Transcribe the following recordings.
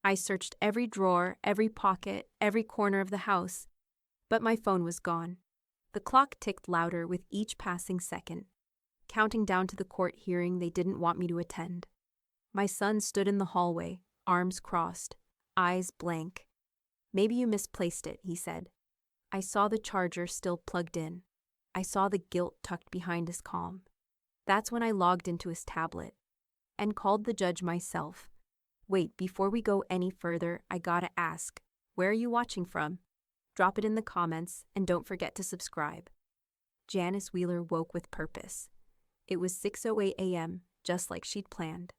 I searched every drawer, every pocket, every corner of the house, but my phone was gone. The clock ticked louder with each passing second, counting down to the court hearing they didn't want me to attend. My son stood in the hallway, arms crossed, eyes blank. "Maybe you misplaced it," he said. I saw the charger still plugged in. I saw the guilt tucked behind his calm. That's when I logged into his tablet and called the judge myself. "Wait, before we go any further, I gotta ask, where are you watching from? Drop it in the comments, and don't forget to subscribe." Janice Wheeler woke with purpose. It was 6:08 a.m., just like she'd planned.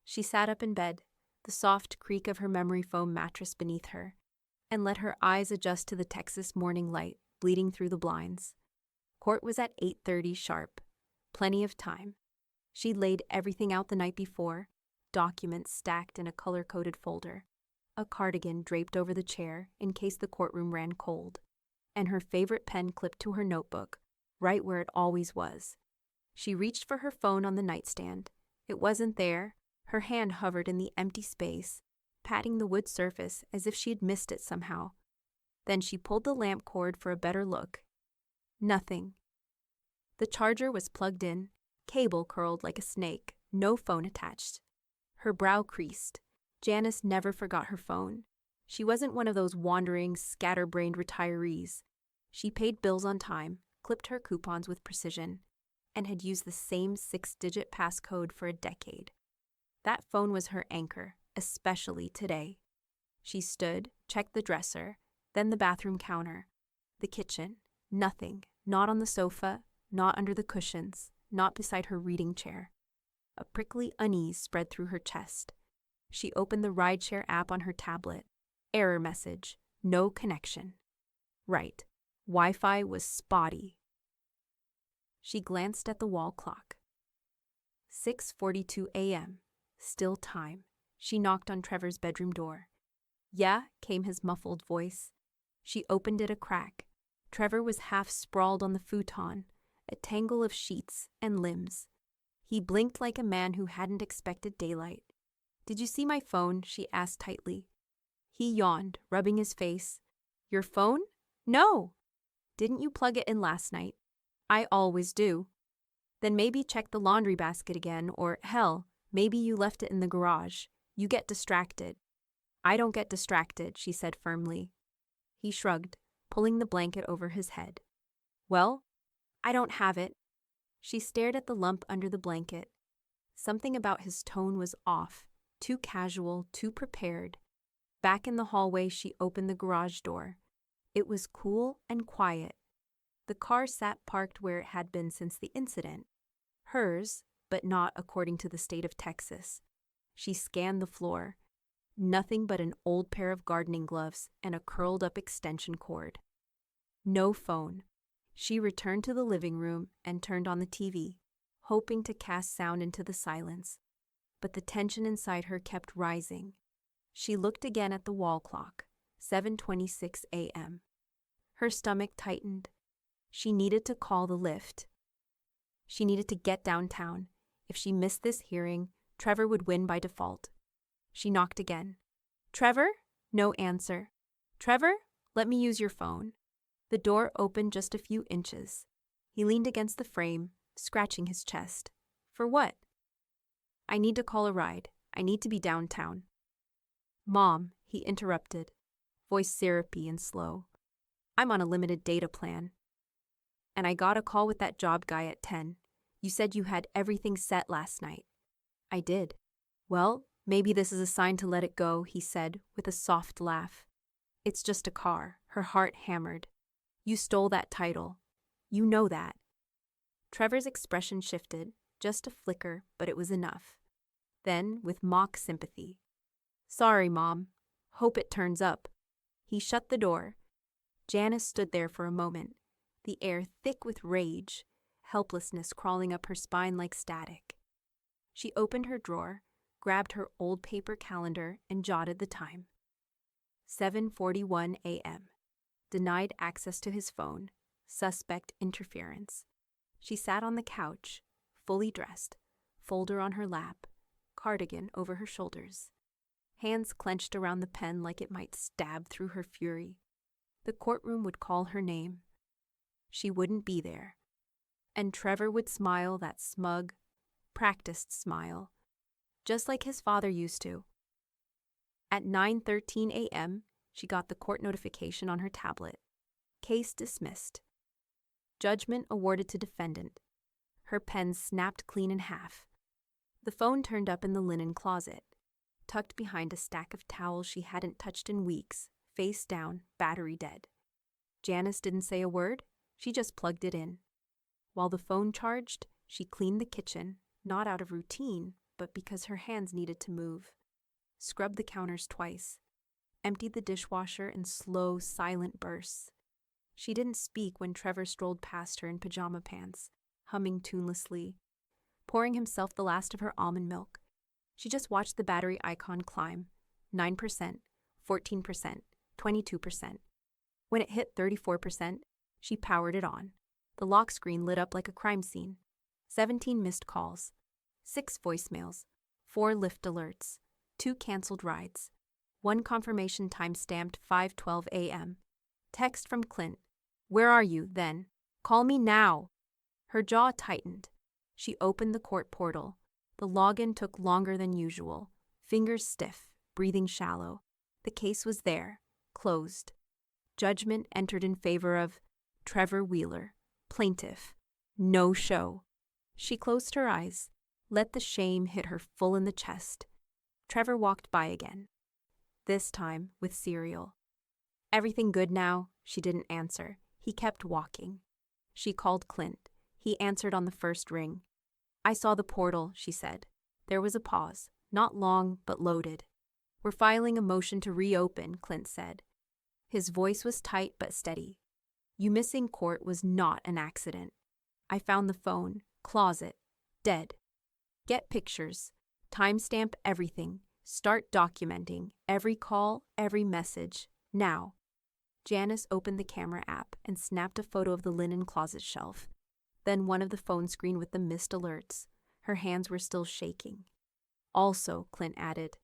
She sat up in bed, the soft creak of her memory foam mattress beneath her, and let her eyes adjust to the Texas morning light bleeding through the blinds. Court was at 8:30 sharp. Plenty of time. She'd laid everything out the night before, documents stacked in a color-coded folder, a cardigan draped over the chair in case the courtroom ran cold, and her favorite pen clipped to her notebook, right where it always was. She reached for her phone on the nightstand. It wasn't there. Her hand hovered in the empty space, patting the wood surface as if she had missed it somehow. Then she pulled the lamp cord for a better look. Nothing. The charger was plugged in, cable curled like a snake, no phone attached. Her brow creased. Janice never forgot her phone. She wasn't one of those wandering, scatterbrained retirees. She paid bills on time, clipped her coupons with precision, and had used the same 6-digit passcode for a decade. That phone was her anchor, especially today. She stood, checked the dresser, then the bathroom counter, the kitchen. Nothing, not on the sofa, not under the cushions, not beside her reading chair. A prickly unease spread through her chest. She opened the rideshare app on her tablet. Error message, no connection. Right, Wi-Fi was spotty. She glanced at the wall clock. 6:42 a.m., still time. She knocked on Trevor's bedroom door. "Yeah," came his muffled voice. She opened it a crack. Trevor was half sprawled on the futon, a tangle of sheets and limbs. He blinked like a man who hadn't expected daylight. "Did you see my phone?" she asked tightly. He yawned, rubbing his face. "Your phone? No. Didn't you plug it in last night?" "I always do." "Then maybe check the laundry basket again, or hell, maybe you left it in the garage. You get distracted." "I don't get distracted," she said firmly. He shrugged, pulling the blanket over his head. "Well, I don't have it." She stared at the lump under the blanket. Something about his tone was off, too casual, too prepared. Back in the hallway, she opened the garage door. It was cool and quiet. The car sat parked where it had been since the incident. Hers, but not according to the state of Texas. She scanned the floor. Nothing but an old pair of gardening gloves and a curled-up extension cord. No phone. She returned to the living room and turned on the TV, hoping to cast sound into the silence. But the tension inside her kept rising. She looked again at the wall clock, 7:26 a.m. Her stomach tightened. She needed to call the lift. She needed to get downtown. If she missed this hearing, Trevor would win by default. She knocked again. "Trevor?" No answer. "Trevor, let me use your phone." The door opened just a few inches. He leaned against the frame, scratching his chest. "For what?" "I need to call a ride. I need to be downtown." "Mom," he interrupted, voice syrupy and slow. "I'm on a limited data plan. And I got a call with that job guy at 10. You said you had everything set last night." "I did." "Well, maybe this is a sign to let it go," he said with a soft laugh. "It's just a car." Her heart hammered. "You stole that title. You know that." Trevor's expression shifted, just a flicker, but it was enough. Then, with mock sympathy, "Sorry, Mom. Hope it turns up." He shut the door. Janice stood there for a moment, the air thick with rage, helplessness crawling up her spine like static. She opened her drawer, grabbed her old paper calendar, and jotted the time. 7:41 a.m. Denied access to his phone. Suspect interference. She sat on the couch, fully dressed, folder on her lap, cardigan over her shoulders. hands clenched around the pen like it might stab through her fury. The courtroom would call her name. She wouldn't be there. And Trevor would smile that smug, practiced smile, just like his father used to. At 9:13 a.m., she got the court notification on her tablet. Case dismissed. Judgment awarded to defendant. Her pen snapped clean in half. The phone turned up in the linen closet, tucked behind a stack of towels she hadn't touched in weeks, face down, battery dead. Janice didn't say a word, she just plugged it in. While the phone charged, she cleaned the kitchen, not out of routine, but because her hands needed to move. Scrubbed the counters twice. Emptied the dishwasher in slow, silent bursts. She didn't speak when Trevor strolled past her in pajama pants, humming tunelessly, pouring himself the last of her almond milk. She just watched the battery icon climb, 9%, 14%, 22%. When it hit 34%, she powered it on. The lock screen lit up like a crime scene. 17 missed calls, 6 voicemails, 4 Lyft alerts, 2 canceled rides, 1 confirmation time stamped 5:12 a.m. Text from Clint. Where are you, then? Call me now. Her jaw tightened. She opened the court portal. The login took longer than usual. Fingers stiff, breathing shallow. The case was there, closed. Judgment entered in favor of Trevor Wheeler, plaintiff. No show. She closed her eyes, let the shame hit her full in the chest. Trevor walked by again, this time with cereal. Everything good now? She didn't answer. He kept walking. She called Clint. He answered on the first ring. I saw the portal, she said. There was a pause, not long, but loaded. We're filing a motion to reopen, Clint said. His voice was tight but steady. You missing court was not an accident. I found the phone, closet, dead. Get pictures. Timestamp everything. Start documenting every call, every message. Now. Janice opened the camera app and snapped a photo of the linen closet shelf, then one of the phone screen with the missed alerts. Her hands were still shaking. Also, Clint added,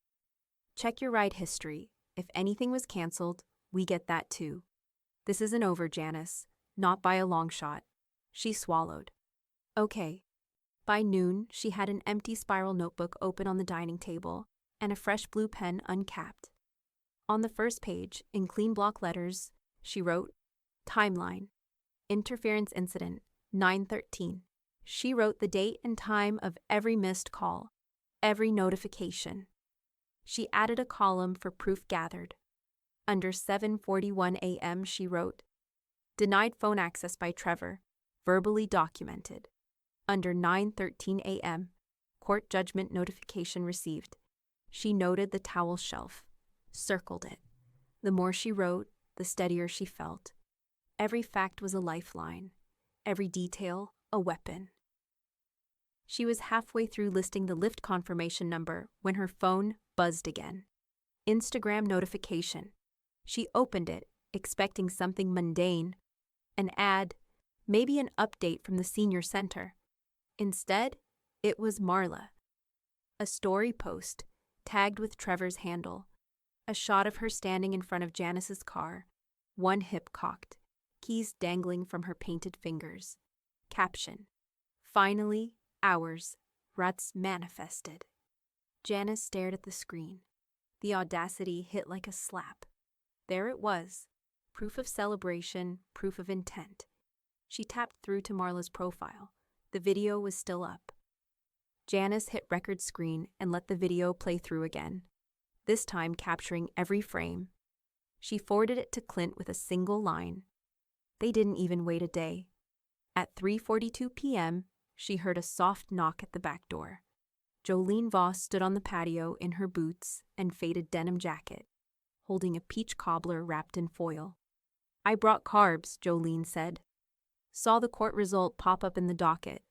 check your ride history. If anything was canceled, we get that too. This isn't over, Janice. Not by a long shot. She swallowed. Okay. By noon, she had an empty spiral notebook open on the dining table and a fresh blue pen uncapped. On the first page, in clean block letters, she wrote, Timeline. Interference incident, 9:13. She wrote the date and time of every missed call, every notification. She added a column for proof gathered. Under 7:41 a.m., she wrote, Denied phone access by Trevor, verbally documented. Under 9:13 a.m., court judgment notification received. She noted the towel shelf, circled it. The more she wrote, the steadier she felt. Every fact was a lifeline, every detail a weapon. She was halfway through listing the Lyft confirmation number when her phone buzzed again. Instagram notification. She opened it, expecting something mundane. An ad, maybe an update from the senior center. Instead, it was Marla. A story post, tagged with Trevor's handle. A shot of her standing in front of Janice's car, one hip cocked, keys dangling from her painted fingers. Caption. Finally, ours, Ruts manifested. Janice stared at the screen. The audacity hit like a slap. There it was. Proof of celebration, proof of intent. She tapped through to Marla's profile. The video was still up. Janice hit record screen and let the video play through again, this time capturing every frame. She forwarded it to Clint with a single line. They didn't even wait a day. At 3:42 p.m., she heard a soft knock at the back door. Jolene Voss stood on the patio in her boots and faded denim jacket, holding a peach cobbler wrapped in foil. I brought carbs, Jolene said. Saw the court result pop up in the docket.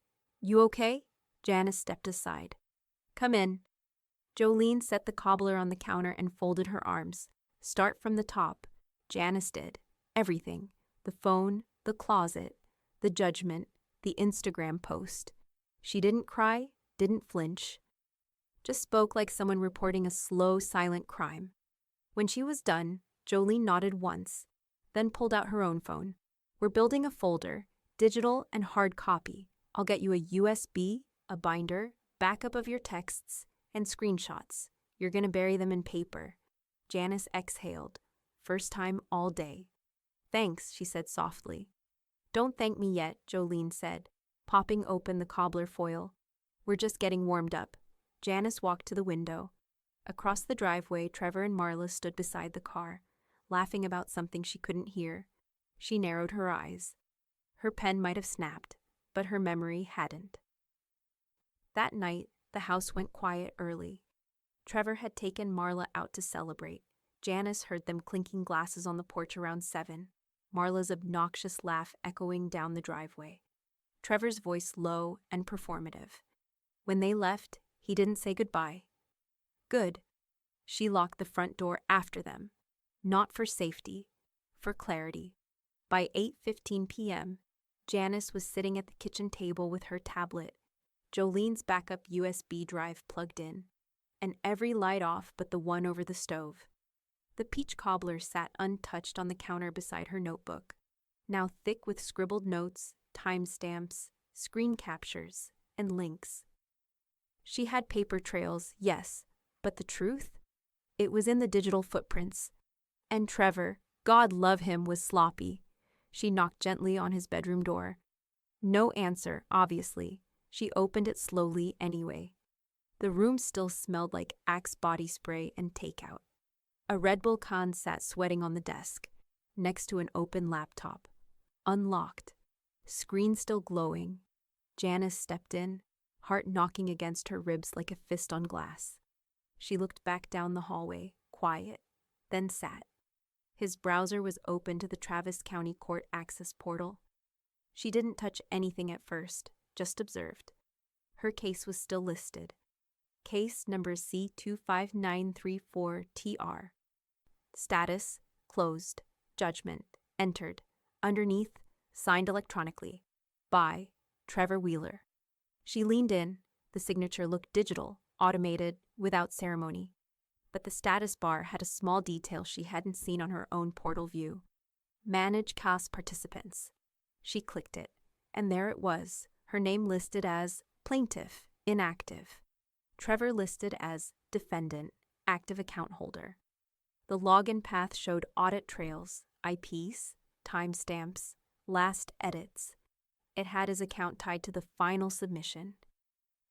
You okay? Janice stepped aside. Come in. Jolene set the cobbler on the counter and folded her arms. Start from the top. Janice did. Everything. The phone, the closet, the judgment, the Instagram post. She didn't cry, didn't flinch. Just spoke like someone reporting a slow, silent crime. When she was done, Jolene nodded once, then pulled out her own phone. We're building a folder, digital and hard copy. I'll get you a USB, a binder, backup of your texts, and screenshots. You're gonna bury them in paper. Janice exhaled. First time all day. Thanks, she said softly. Don't thank me yet, Jolene said, popping open the cobbler foil. We're just getting warmed up. Janice walked to the window. Across the driveway, Trevor and Marla stood beside the car, laughing about something she couldn't hear. She narrowed her eyes. Her pen might have snapped, but her memory hadn't. That night, the house went quiet early. Trevor had taken Marla out to celebrate. Janice heard them clinking glasses on the porch around 7, Marla's obnoxious laugh echoing down the driveway. Trevor's voice low and performative. When they left, he didn't say goodbye. Good. She locked the front door after them. Not for safety, for clarity. By 8:15 p.m., Janice was sitting at the kitchen table with her tablet, Jolene's backup USB drive plugged in, and every light off but the one over the stove. The peach cobbler sat untouched on the counter beside her notebook, now thick with scribbled notes, timestamps, screen captures, and links. She had paper trails, yes, but the truth? It was in the digital footprints. And Trevor, God love him, was sloppy. She knocked gently on his bedroom door. No answer, obviously. She opened it slowly anyway. The room still smelled like Axe body spray and takeout. A Red Bull can sat sweating on the desk, next to an open laptop. Unlocked. Screen still glowing. Janice stepped in, heart knocking against her ribs like a fist on glass. She looked back down the hallway, quiet, then sat. His browser was open to the Travis County Court access portal. She didn't touch anything at first, just observed. Her case was still listed. Case number C25934TR. Status, closed. Judgment, entered. Underneath, signed electronically. By Trevor Wheeler. She leaned in. The signature looked digital, automated, without ceremony. But the status bar had a small detail she hadn't seen on her own portal view. Manage cast participants. She clicked it, and there it was, her name listed as plaintiff, inactive. Trevor listed as defendant, active account holder. The login path showed audit trails, IPs, timestamps, last edits. It had his account tied to the final submission.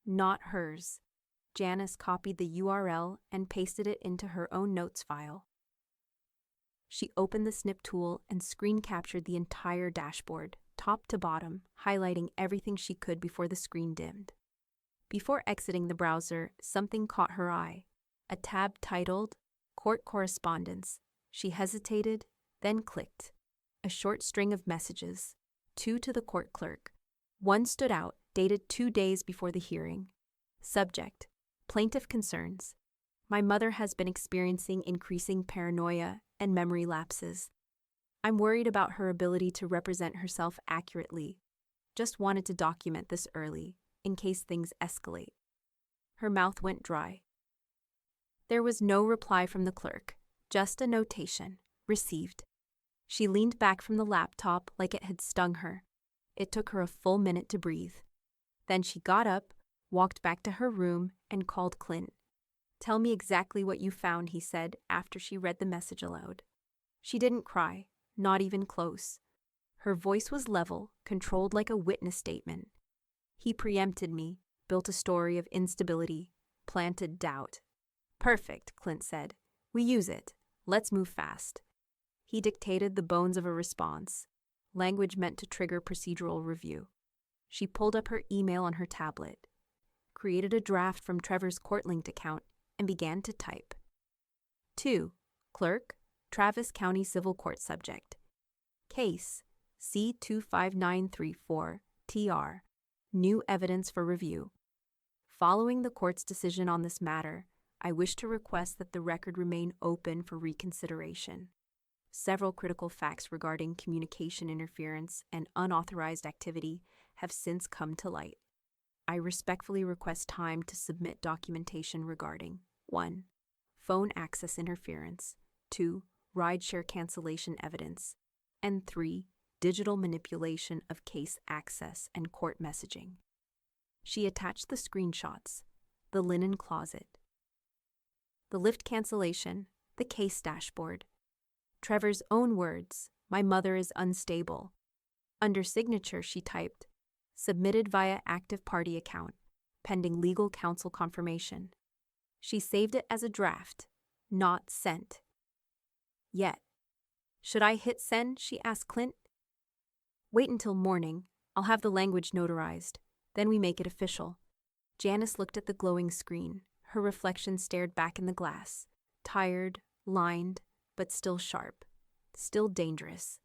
Not hers. Janice copied the URL and pasted it into her own notes file. She opened the snip tool and screen captured the entire dashboard, top to bottom, highlighting everything she could before the screen dimmed. Before exiting the browser, something caught her eye. A tab titled Court Correspondence. She hesitated, then clicked. A short string of messages, 2 to the court clerk. One stood out, dated 2 days before the hearing. Subject: Plaintiff concerns. My mother has been experiencing increasing paranoia and memory lapses. I'm worried about her ability to represent herself accurately. Just wanted to document this early, in case things escalate. Her mouth went dry. There was no reply from the clerk, just a notation, received. She leaned back from the laptop like it had stung her. It took her a full minute to breathe. Then she got up, walked back to her room, and called Clint. Tell me exactly what you found, he said after she read the message aloud. She didn't cry, not even close. Her voice was level, controlled like a witness statement. He preempted me, built a story of instability, planted doubt. Perfect, Clint said. We use it. Let's move fast. He dictated the bones of a response, language meant to trigger procedural review. She pulled up her email on her tablet, created a draft from Trevor's court-linked account, and began to type. 2. Clerk, Travis County Civil Court Subject. Case C25934TR. New evidence for review. Following the court's decision on this matter, I wish to request that the record remain open for reconsideration. Several critical facts regarding communication interference and unauthorized activity have since come to light. I respectfully request time to submit documentation regarding 1. Phone access interference, 2. Rideshare cancellation evidence, and 3. Digital manipulation of case access and court messaging. She attached the screenshots, the linen closet, the lift cancellation, the case dashboard. Trevor's own words, "My mother is unstable." Under signature, she typed, "Submitted via active party account, pending legal counsel confirmation." She saved it as a draft, not sent. Yet. "Should I hit send?" she asked Clint. "Wait until morning. I'll have the language notarized. Then we make it official." Janice looked at the glowing screen. Her reflection stared back in the glass. Tired, lined, but still sharp. Still dangerous.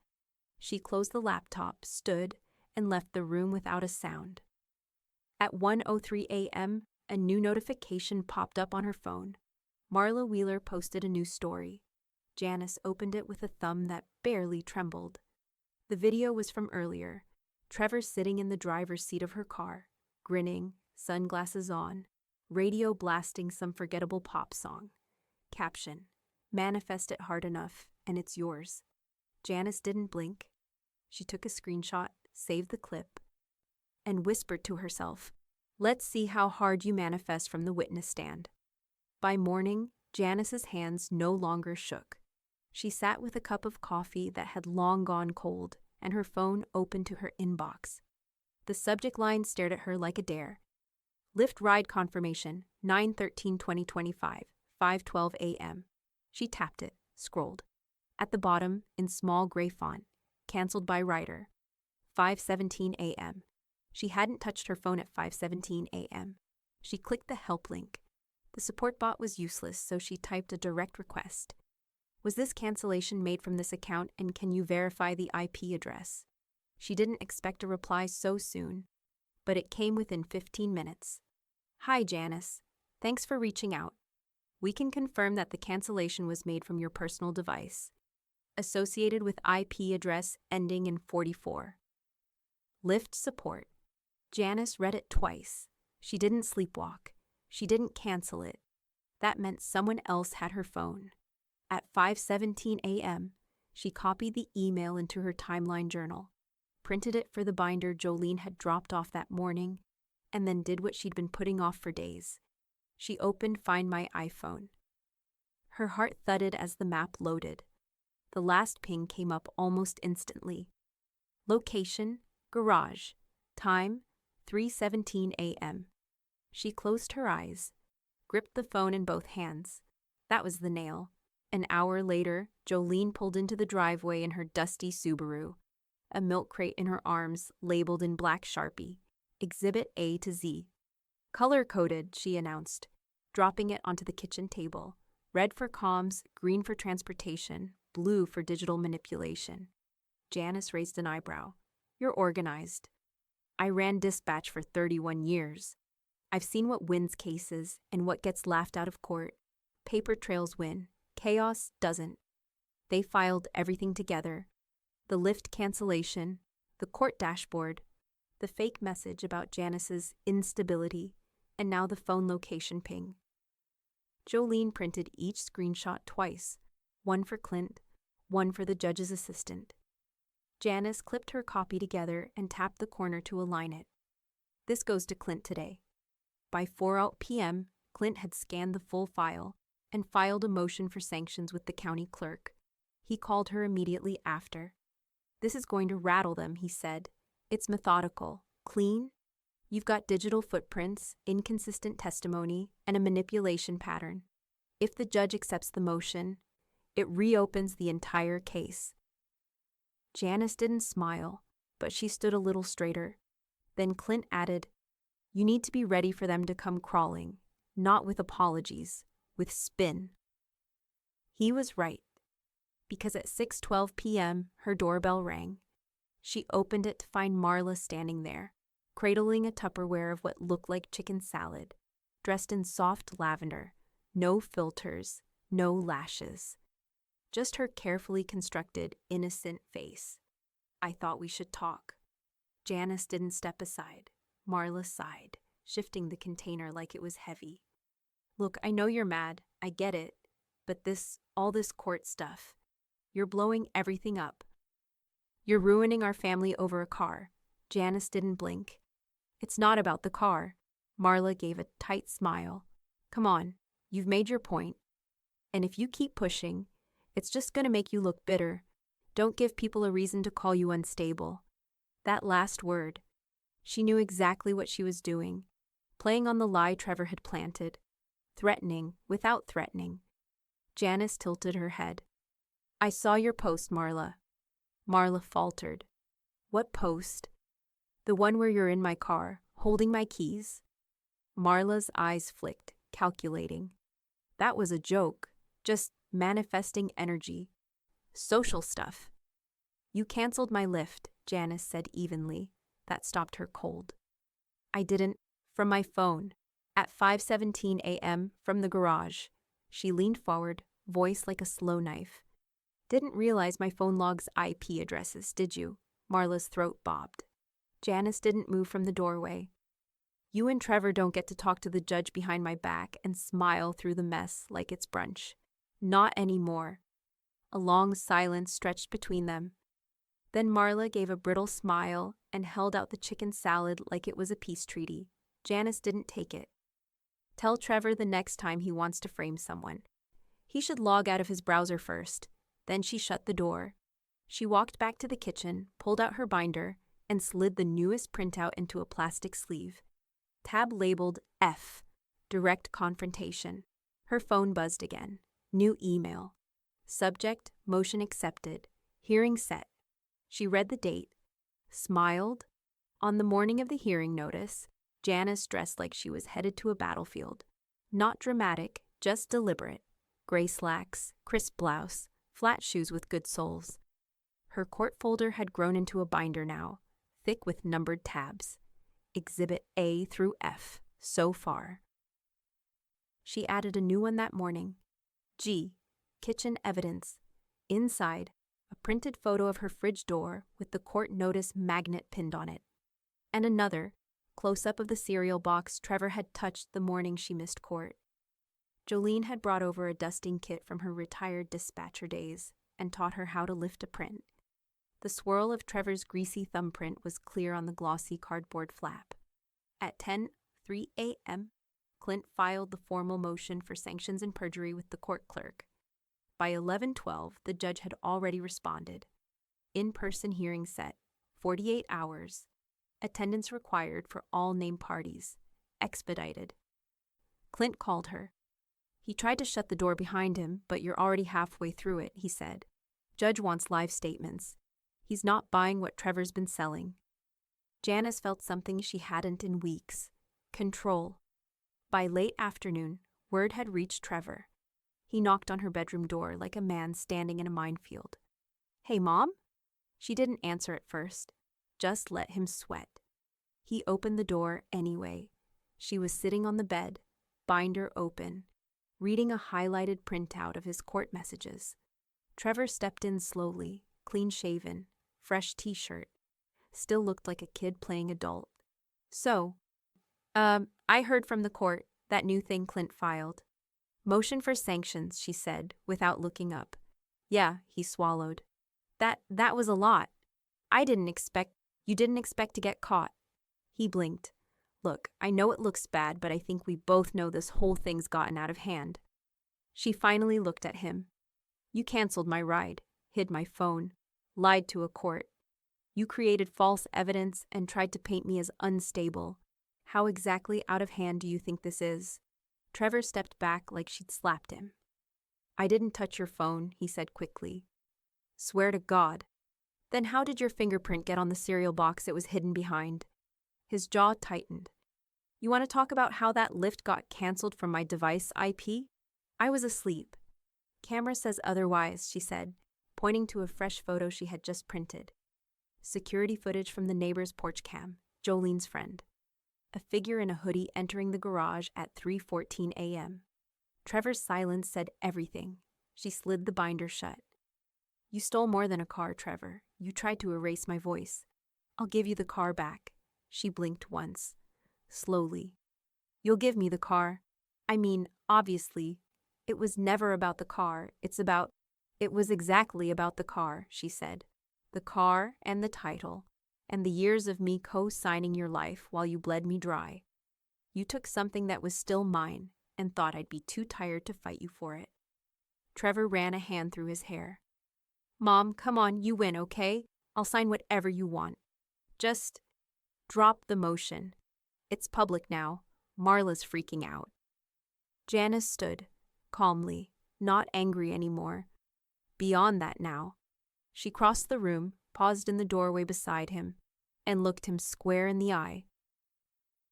She closed the laptop, stood, and left the room without a sound. At 1:03 a.m., a new notification popped up on her phone. Marla Wheeler posted a new story. Janice opened it with a thumb that barely trembled. The video was from earlier. Trevor sitting in the driver's seat of her car, grinning, sunglasses on, radio blasting some forgettable pop song. Caption: "Manifest it hard enough, and it's yours." Janice didn't blink. She took a screenshot, saved the clip, and whispered to herself, "Let's see how hard you manifest from the witness stand." By morning, Janice's hands no longer shook. She sat with a cup of coffee that had long gone cold and her phone open to her inbox. The subject line stared at her like a dare. Lyft ride confirmation, 9/13/2025, 5:12 a.m. She tapped it, scrolled. At the bottom, in small gray font, "Canceled by rider, 5:17 a.m. She hadn't touched her phone at 5:17 a.m. She clicked the help link. The support bot was useless, so she typed a direct request. "Was this cancellation made from this account, and can you verify the IP address?" She didn't expect a reply so soon, but it came within 15 minutes. "Hi, Janice. Thanks for reaching out. We can confirm that the cancellation was made from your personal device, associated with IP address ending in 44. Lyft support." Janice read it twice. She didn't sleepwalk. She didn't cancel it. That meant someone else had her phone. At 5:17 a.m., she copied the email into her timeline journal, printed it for the binder Jolene had dropped off that morning, and then did what she'd been putting off for days. She opened Find My iPhone. Her heart thudded as the map loaded. The last ping came up almost instantly. Location, garage. Time, 3:17 a.m. She closed her eyes, gripped the phone in both hands. That was the nail. An hour later, Jolene pulled into the driveway in her dusty Subaru, a milk crate in her arms labeled in black Sharpie, Exhibit A to Z. "Color-coded," she announced, dropping it onto the kitchen table. "Red for comms, green for transportation, blue for digital manipulation." Janice raised an eyebrow. "You're organized." "I ran dispatch for 31 years. I've seen what wins cases and what gets laughed out of court. Paper trails win. Chaos doesn't." They filed everything together. The Lyft cancellation, the court dashboard, the fake message about Janice's instability, and now the phone location ping. Jolene printed each screenshot twice, one for Clint, one for the judge's assistant. Janice clipped her copy together and tapped the corner to align it. "This goes to Clint today." By 4 p.m., Clint had scanned the full file and filed a motion for sanctions with the county clerk. He called her immediately after. "This is going to rattle them," he said. "It's methodical, clean. You've got digital footprints, inconsistent testimony, and a manipulation pattern. If the judge accepts the motion, it reopens the entire case." Janice didn't smile, but she stood a little straighter. Then Clint added, "You need to be ready for them to come crawling, not with apologies, with spin." He was right, because at 6:12 p.m., her doorbell rang. She opened it to find Marla standing there, cradling a Tupperware of what looked like chicken salad, dressed in soft lavender, no filters, no lashes. Just her carefully constructed, innocent face. "I thought we should talk." Janice didn't step aside. Marla sighed. shifting the container like it was heavy. Look, I know you're mad, I get it, but all this court stuff, you're blowing everything up. You're ruining our family over a car. Janice didn't blink. It's not about the car. Marla gave a tight smile. Come on, you've made your point. And if you keep pushing, it's just going to make you look bitter. Don't give people a reason to call you unstable. That last word. She knew exactly what she was doing, playing on the lie Trevor had planted, threatening without threatening. Janice tilted her head. I saw your post, Marla. Marla faltered. What post? The one where you're in my car, holding my keys. Marla's eyes flicked, calculating. That was a joke, just manifesting energy. Social stuff. You canceled my lift, Janice said evenly. That stopped her cold. I didn't. From my phone. At 5:17 a.m. from the garage. She leaned forward, voice like a slow knife. Didn't realize my phone logs IP addresses, did you? Marla's throat bobbed. Janice didn't move from the doorway. You and Trevor don't get to talk to the judge behind my back and smile through the mess like it's brunch. Not anymore. A long silence stretched between them. Then Marla gave a brittle smile and held out the chicken salad like it was a peace treaty. Janice didn't take it. Tell Trevor the next time he wants to frame someone. He should log out of his browser first. Then she shut the door. She walked back to the kitchen, pulled out her binder, and slid the newest printout into a plastic sleeve. Tab labeled F, Direct Confrontation. Her phone buzzed again. New email. Subject, motion accepted. Hearing set. She read the date, smiled. On the morning of the hearing notice, Janice dressed like she was headed to a battlefield. Not dramatic, just deliberate. Gray slacks, crisp blouse, flat shoes with good soles. Her court folder had grown into a binder now, thick with numbered tabs. Exhibit A through F, so far. She added a new one that morning. G, kitchen evidence. Inside, a printed photo of her fridge door with the court notice magnet pinned on it. And another, close-up of the cereal box Trevor had touched the morning she missed court. Jolene had brought over a dusting kit from her retired dispatcher days and taught her how to lift a print. The swirl of Trevor's greasy thumbprint was clear on the glossy cardboard flap. At 10:03 a.m., Clint filed the formal motion for sanctions and perjury with the court clerk. By 11:12, the judge had already responded. In-person hearing set, 48 hours. Attendance required for all named parties. Expedited. Clint called her. He tried to shut the door behind him, but you're already halfway through it, he said. Judge wants live statements. He's not buying what Trevor's been selling. Janice felt something she hadn't in weeks. Control. By late afternoon, word had reached Trevor. He knocked on her bedroom door like a man standing in a minefield. Hey, Mom? She didn't answer at first. Just let him sweat. He opened the door anyway. She was sitting on the bed, binder open, reading a highlighted printout of his court messages. Trevor stepped in slowly, clean-shaven, fresh t-shirt. Still looked like a kid playing adult. So, I heard from the court, that new thing Clint filed. Motion for sanctions, she said, without looking up. Yeah, he swallowed. That was a lot. You didn't expect to get caught. He blinked. Look, I know it looks bad, but I think we both know this whole thing's gotten out of hand. She finally looked at him. You canceled my ride, hid my phone, lied to a court. You created false evidence and tried to paint me as unstable. How exactly out of hand do you think this is? Trevor stepped back like she'd slapped him. I didn't touch your phone, he said quickly. Swear to God. Then how did your fingerprint get on the cereal box it was hidden behind? His jaw tightened. You want to talk about how that lift got canceled from my device IP? I was asleep. Camera says otherwise, she said, pointing to a fresh photo she had just printed. Security footage from the neighbor's porch cam, Jolene's friend. A figure in a hoodie entering the garage at 3:14 a.m. Trevor's silence said everything. She slid the binder shut. You stole more than a car, Trevor. You tried to erase my voice. I'll give you the car back. She blinked once. Slowly, You'll give me the car. I mean, obviously, it was never about the car. It was exactly about the car, she said. The car and the title, and the years of me co-signing your life while you bled me dry. You took something that was still mine and thought I'd be too tired to fight you for it. Trevor ran a hand through his hair. Mom, come on, you win, okay? I'll sign whatever you want. Just drop the motion. It's public now. Marla's freaking out. Janice stood, calmly, not angry anymore. Beyond that now. She crossed the room, paused in the doorway beside him, and looked him square in the eye.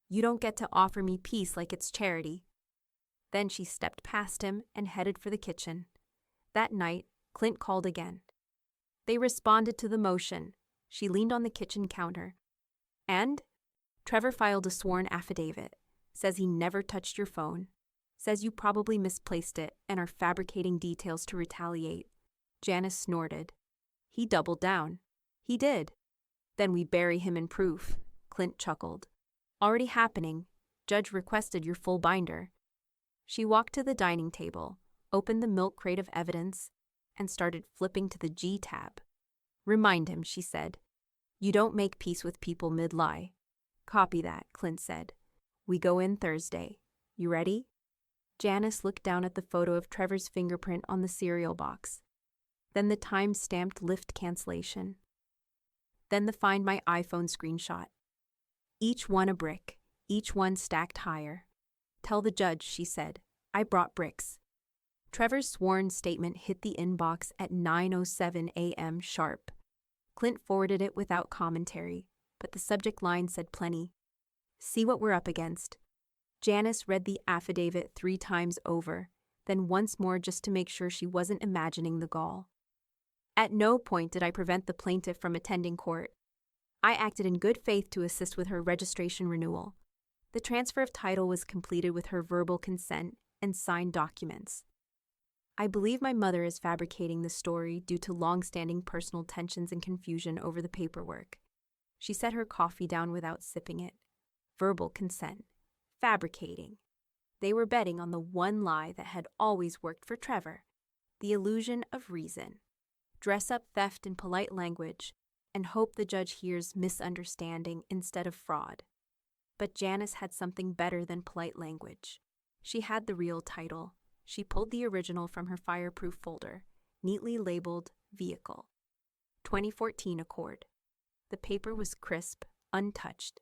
You don't get to offer me peace like it's charity. Then she stepped past him and headed for the kitchen. That night, Clint called again. They responded to the motion. She leaned on the kitchen counter. And? Trevor filed a sworn affidavit. Says he never touched your phone. Says you probably misplaced it and are fabricating details to retaliate. Janice snorted. He doubled down. He did. Then we bury him in proof. Clint chuckled. Already happening. Judge requested your full binder. She walked to the dining table, opened the milk crate of evidence, and started flipping to the G tab. Remind him, she said. You don't make peace with people mid-lie. Copy that, Clint said. We go in Thursday. You ready? Janice looked down at the photo of Trevor's fingerprint on the cereal box. Then the time-stamped lift cancellation. Then the Find My iPhone screenshot. Each one a brick, each one stacked higher. Tell the judge, she said. I brought bricks. Trevor's sworn statement hit the inbox at 9:07 a.m. sharp. Clint forwarded it without commentary, but the subject line said plenty. See what we're up against. Janice read the affidavit 3 times over, then once more just to make sure she wasn't imagining the gall. At no point did I prevent the plaintiff from attending court. I acted in good faith to assist with her registration renewal. The transfer of title was completed with her verbal consent and signed documents. I believe my mother is fabricating the story due to long-standing personal tensions and confusion over the paperwork. She set her coffee down without sipping it. Verbal consent. Fabricating. They were betting on the one lie that had always worked for Trevor. The illusion of reason. Dress up theft in polite language and hope the judge hears misunderstanding instead of fraud. But Janice had something better than polite language. She had the real title. She pulled the original from her fireproof folder, neatly labeled Vehicle. 2014 Accord. The paper was crisp, untouched.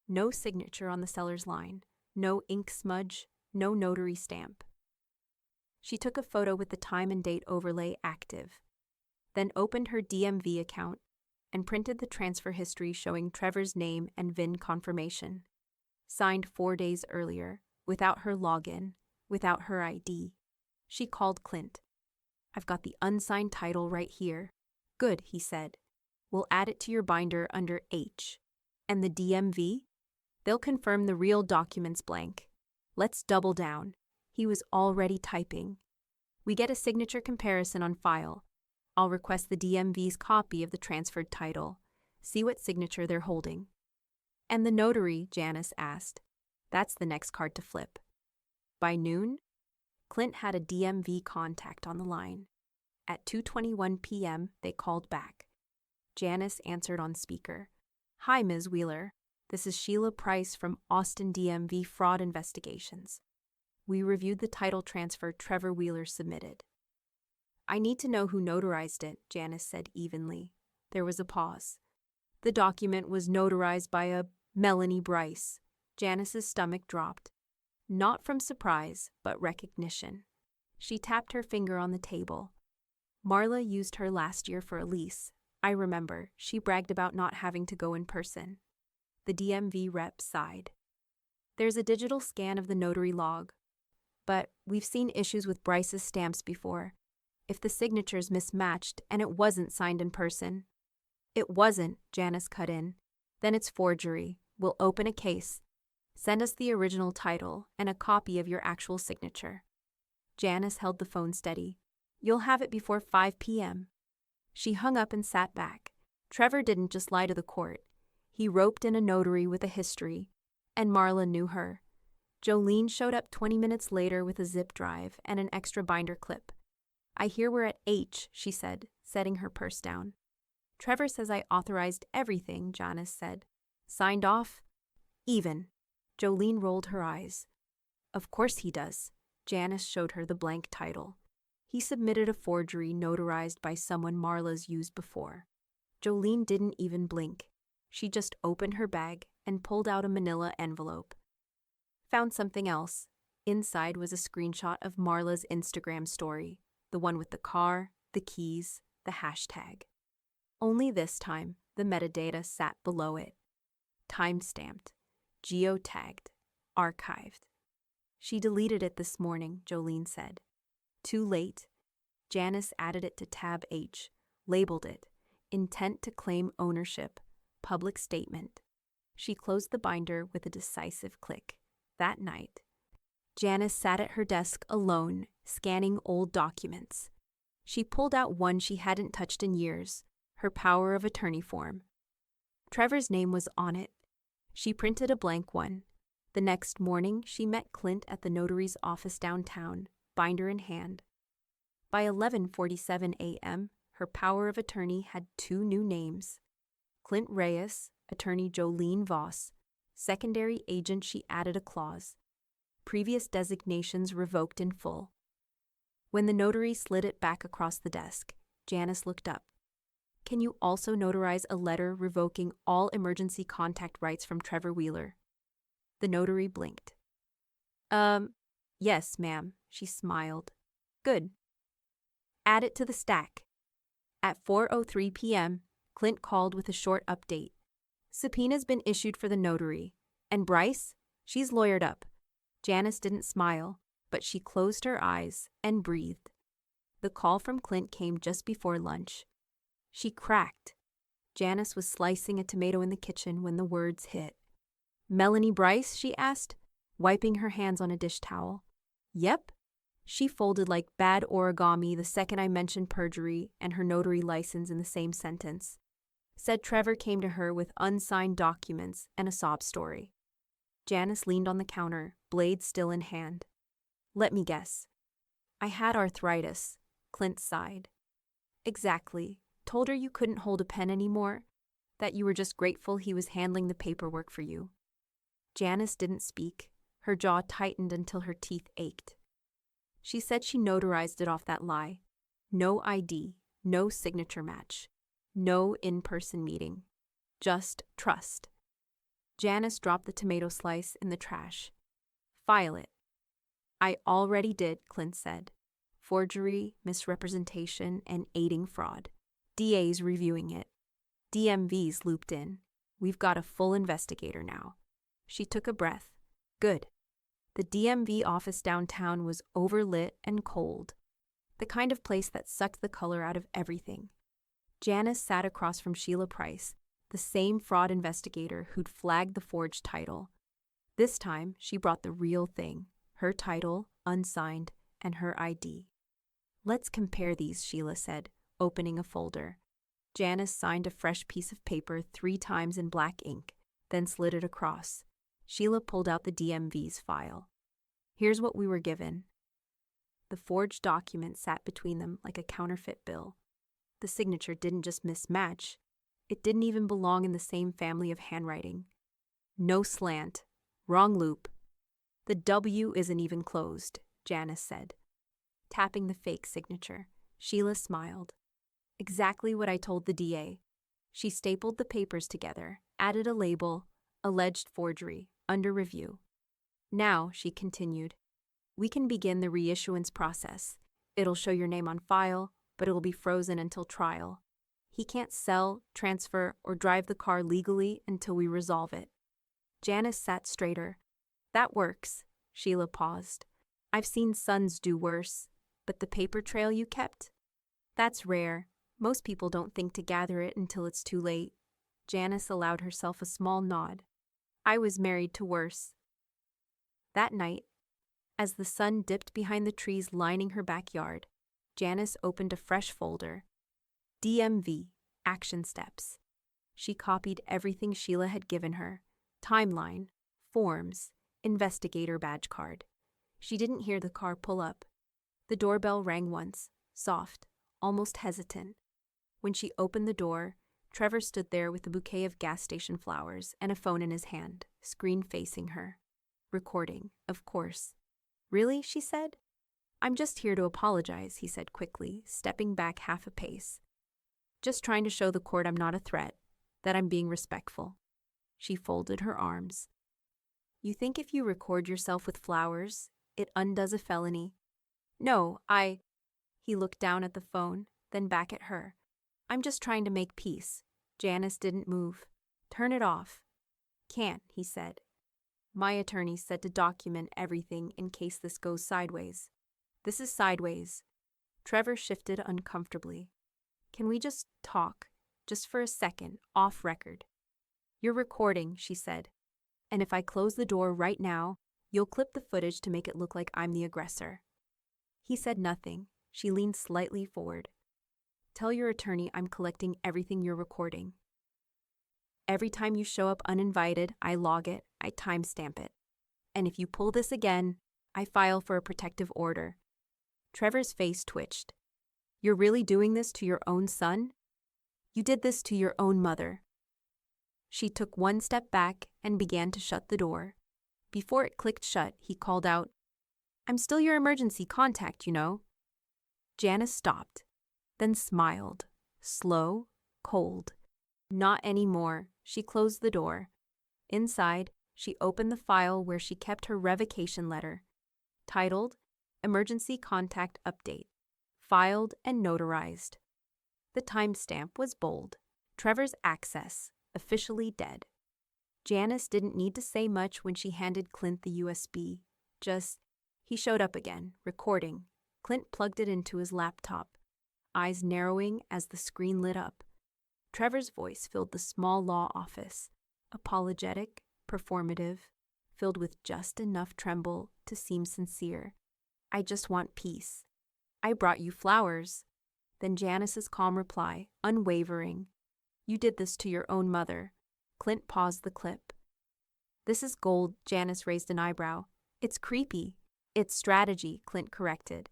No signature on the seller's line, no ink smudge, no notary stamp. She took a photo with the time and date overlay active, then opened her DMV account and printed the transfer history showing Trevor's name and VIN confirmation. Signed 4 days earlier, without her login, without her ID. She called Clint. I've got the unsigned title right here. Good, he said. We'll add it to your binder under H. And the DMV? They'll confirm the real document's blank. Let's double down. He was already typing. We get a signature comparison on file. I'll request the DMV's copy of the transferred title. See what signature they're holding. And the notary, Janice asked. That's the next card to flip. By noon, Clint had a DMV contact on the line. At 2:21 p.m., they called back. Janice answered on speaker. Hi, Ms. Wheeler. This is Sheila Price from Austin DMV Fraud Investigations. We reviewed the title transfer Trevor Wheeler submitted. I need to know who notarized it, Janice said evenly. There was a pause. The document was notarized by a Melanie Bryce. Janice's stomach dropped. Not from surprise, but recognition. She tapped her finger on the table. Marla used her last year for a lease. I remember, she bragged about not having to go in person. The DMV rep sighed. There's a digital scan of the notary log. But we've seen issues with Bryce's stamps before. If the signature's mismatched and it wasn't signed in person. It wasn't, Janice cut in. Then it's forgery. We'll open a case. Send us the original title and a copy of your actual signature. Janice held the phone steady. You'll have it before 5 p.m. She hung up and sat back. Trevor didn't just lie to the court. He roped in a notary with a history, and Marla knew her. Jolene showed up 20 minutes later with a zip drive and an extra binder clip. I hear we're at H, she said, setting her purse down. Trevor says I authorized everything, Janice said. Signed off? Even. Jolene rolled her eyes. Of course he does. Janice showed her the blank title. He submitted a forgery notarized by someone Marla's used before. Jolene didn't even blink. She just opened her bag and pulled out a manila envelope. Found something else. Inside was a screenshot of Marla's Instagram story, the one with the car, the keys, the hashtag. Only this time, the metadata sat below it. Time-stamped, geotagged, archived. She deleted it this morning, Jolene said. Too late. Janice added it to tab H, labeled it, intent to claim ownership, public statement. She closed the binder with a decisive click. That night, Janice sat at her desk alone, scanning old documents. She pulled out one she hadn't touched in years, her power of attorney form. Trevor's name was on it. She printed a blank one. The next morning, she met Clint at the notary's office downtown, binder in hand. By 11:47 a.m., her power of attorney had 2 new names. Clint Reyes, attorney Jolene Voss. Secondary agent, she added a clause. Previous designations revoked in full. When the notary slid it back across the desk, Janice looked up. Can you also notarize a letter revoking all emergency contact rights from Trevor Wheeler? The notary blinked. Yes, ma'am, she smiled. Good. Add it to the stack. At 4:03 p.m., Clint called with a short update. Subpoena's been issued for the notary. And Bryce? She's lawyered up. Janice didn't smile, but she closed her eyes and breathed. The call from Clint came just before lunch. She cracked. Janice was slicing a tomato in the kitchen when the words hit. Melanie Bryce, she asked, wiping her hands on a dish towel. Yep. She folded like bad origami the second I mentioned perjury and her notary license in the same sentence. Said Trevor came to her with unsigned documents and a sob story. Janice leaned on the counter, blade still in hand. Let me guess. I had arthritis, Clint sighed. Exactly. Told her you couldn't hold a pen anymore, that you were just grateful he was handling the paperwork for you. Janice didn't speak. Her jaw tightened until her teeth ached. She said she notarized it off that lie. No ID, no signature match, no in-person meeting. Just trust. Janice dropped the tomato slice in the trash. File it. I already did, Clint said. Forgery, misrepresentation, and aiding fraud. DA's reviewing it. DMV's looped in. We've got a full investigator now. She took a breath. Good. The DMV office downtown was overlit and cold. The kind of place that sucked the color out of everything. Janice sat across from Sheila Price, the same fraud investigator who'd flagged the forged title. This time, she brought the real thing, her title, unsigned, and her ID. Let's compare these, Sheila said, opening a folder. Janice signed a fresh piece of paper 3 times in black ink, then slid it across. Sheila pulled out the DMV's file. Here's what we were given. The forged document sat between them like a counterfeit bill. The signature didn't just mismatch. It didn't even belong in the same family of handwriting. No slant. Wrong loop. The W isn't even closed, Janice said. Tapping the fake signature, Sheila smiled. Exactly what I told the DA. She stapled the papers together, added a label, alleged forgery, under review. Now, she continued, we can begin the reissuance process. It'll show your name on file, but it'll be frozen until trial. He can't sell, transfer, or drive the car legally until we resolve it. Janice sat straighter. That works. Sheila paused. I've seen sons do worse, but the paper trail you kept? That's rare. Most people don't think to gather it until it's too late. Janice allowed herself a small nod. I was married to worse. That night, as the sun dipped behind the trees lining her backyard, Janice opened a fresh folder. DMV, Action Steps. She copied everything Sheila had given her. Timeline, forms, investigator badge card. She didn't hear the car pull up. The doorbell rang once, soft, almost hesitant. When she opened the door, Trevor stood there with a bouquet of gas station flowers and a phone in his hand, screen facing her. Recording, of course. "Really?" she said. "I'm just here to apologize," he said quickly, stepping back half a pace. "Just trying to show the court I'm not a threat, that I'm being respectful." She folded her arms. "You think if you record yourself with flowers, it undoes a felony?" "No, He looked down at the phone, then back at her. "I'm just trying to make peace." Janice didn't move. "Turn it off." "Can't," he said. "My attorney said to document everything in case this goes sideways." "This is sideways." Trevor shifted uncomfortably. "Can we just talk? Just for a second, off record." "You're recording," she said. "And if I close the door right now, you'll clip the footage to make it look like I'm the aggressor." He said nothing. She leaned slightly forward. "Tell your attorney I'm collecting everything you're recording. Every time you show up uninvited, I log it, I timestamp it. And if you pull this again, I file for a protective order." Trevor's face twitched. "You're really doing this to your own son? You did this to your own mother." She took one step back and began to shut the door. Before it clicked shut, he called out, "I'm still your emergency contact, you know." Janice stopped, then smiled, slow, cold. "Not anymore." She closed the door. Inside, she opened the file where she kept her revocation letter, titled Emergency Contact Update, filed and notarized. The timestamp was bold. Trevor's access, officially dead. Janice didn't need to say much when she handed Clint the USB. He showed up again, recording. Clint plugged it into his laptop, eyes narrowing as the screen lit up. Trevor's voice filled the small law office, apologetic, performative, filled with just enough tremble to seem sincere. "I just want peace. I brought you flowers." Then Janice's calm reply, unwavering. "You did this to your own mother." Clint paused the clip. "This is gold." Janice raised an eyebrow. "It's creepy." "It's strategy," Clint corrected.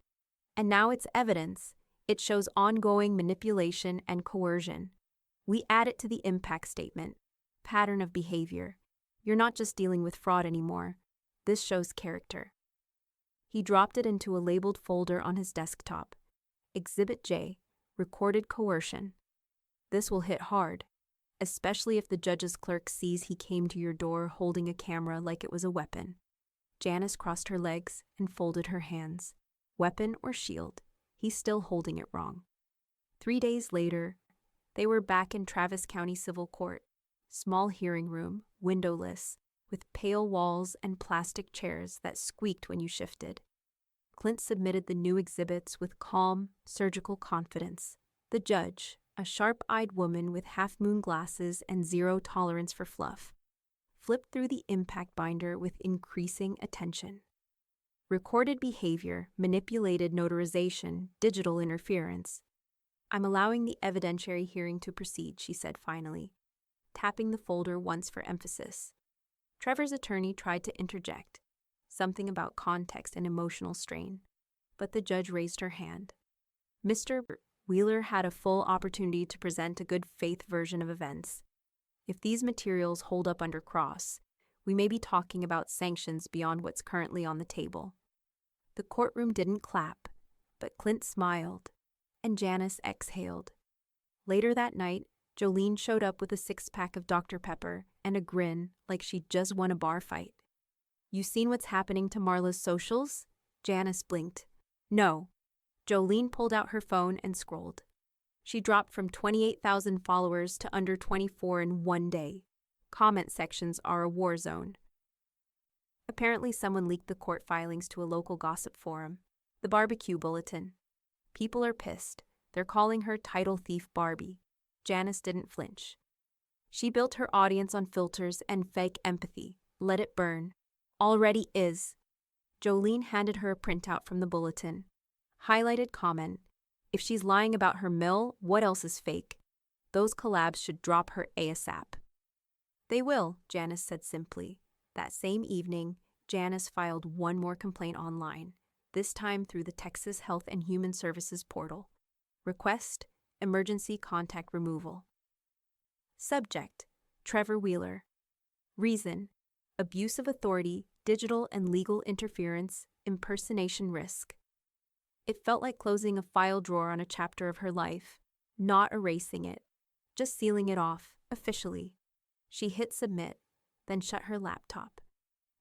"And now it's evidence. It shows ongoing manipulation and coercion. We add it to the impact statement. Pattern of behavior. You're not just dealing with fraud anymore. This shows character." He dropped it into a labeled folder on his desktop. Exhibit J, recorded coercion. "This will hit hard, especially if the judge's clerk sees he came to your door holding a camera like it was a weapon." Janice crossed her legs and folded her hands. Weapon or shield, he's still holding it wrong. 3 days later, they were back in Travis County Civil Court. Small hearing room, windowless, with pale walls and plastic chairs that squeaked when you shifted. Clint submitted the new exhibits with calm, surgical confidence. The judge, a sharp-eyed woman with half-moon glasses and zero tolerance for fluff, flipped through the impact binder with increasing attention. Recorded behavior, manipulated notarization, digital interference. "I'm allowing the evidentiary hearing to proceed," she said finally, tapping the folder once for emphasis. Trevor's attorney tried to interject, something about context and emotional strain, but the judge raised her hand. "Mr. Wheeler had a full opportunity to present a good faith version of events. If these materials hold up under cross, we may be talking about sanctions beyond what's currently on the table." The courtroom didn't clap, but Clint smiled, and Janice exhaled. Later that night, Jolene showed up with a 6-pack of Dr. Pepper and a grin like she'd just won a bar fight. "You seen what's happening to Marla's socials?" Janice blinked. "No." Jolene pulled out her phone and scrolled. She dropped from 28,000 followers to under 24 in one day. Comment sections are a war zone. Apparently someone leaked the court filings to a local gossip forum, the Barbecue Bulletin. People are pissed. They're calling her Title Thief Barbie. Janice didn't flinch. She built her audience on filters and fake empathy. Let it burn. Already is. Jolene handed her a printout from the bulletin. Highlighted comment. If she's lying about her mill, what else is fake? Those collabs should drop her ASAP. "They will," Janice said simply. That same evening, Janice filed one more complaint online, this time through the Texas Health and Human Services portal. Request: emergency contact removal. Subject: Trevor Wheeler. Reason: abuse of authority, digital and legal interference, impersonation risk. It felt like closing a file drawer on a chapter of her life, not erasing it, just sealing it off, officially. She hit submit, then shut her laptop.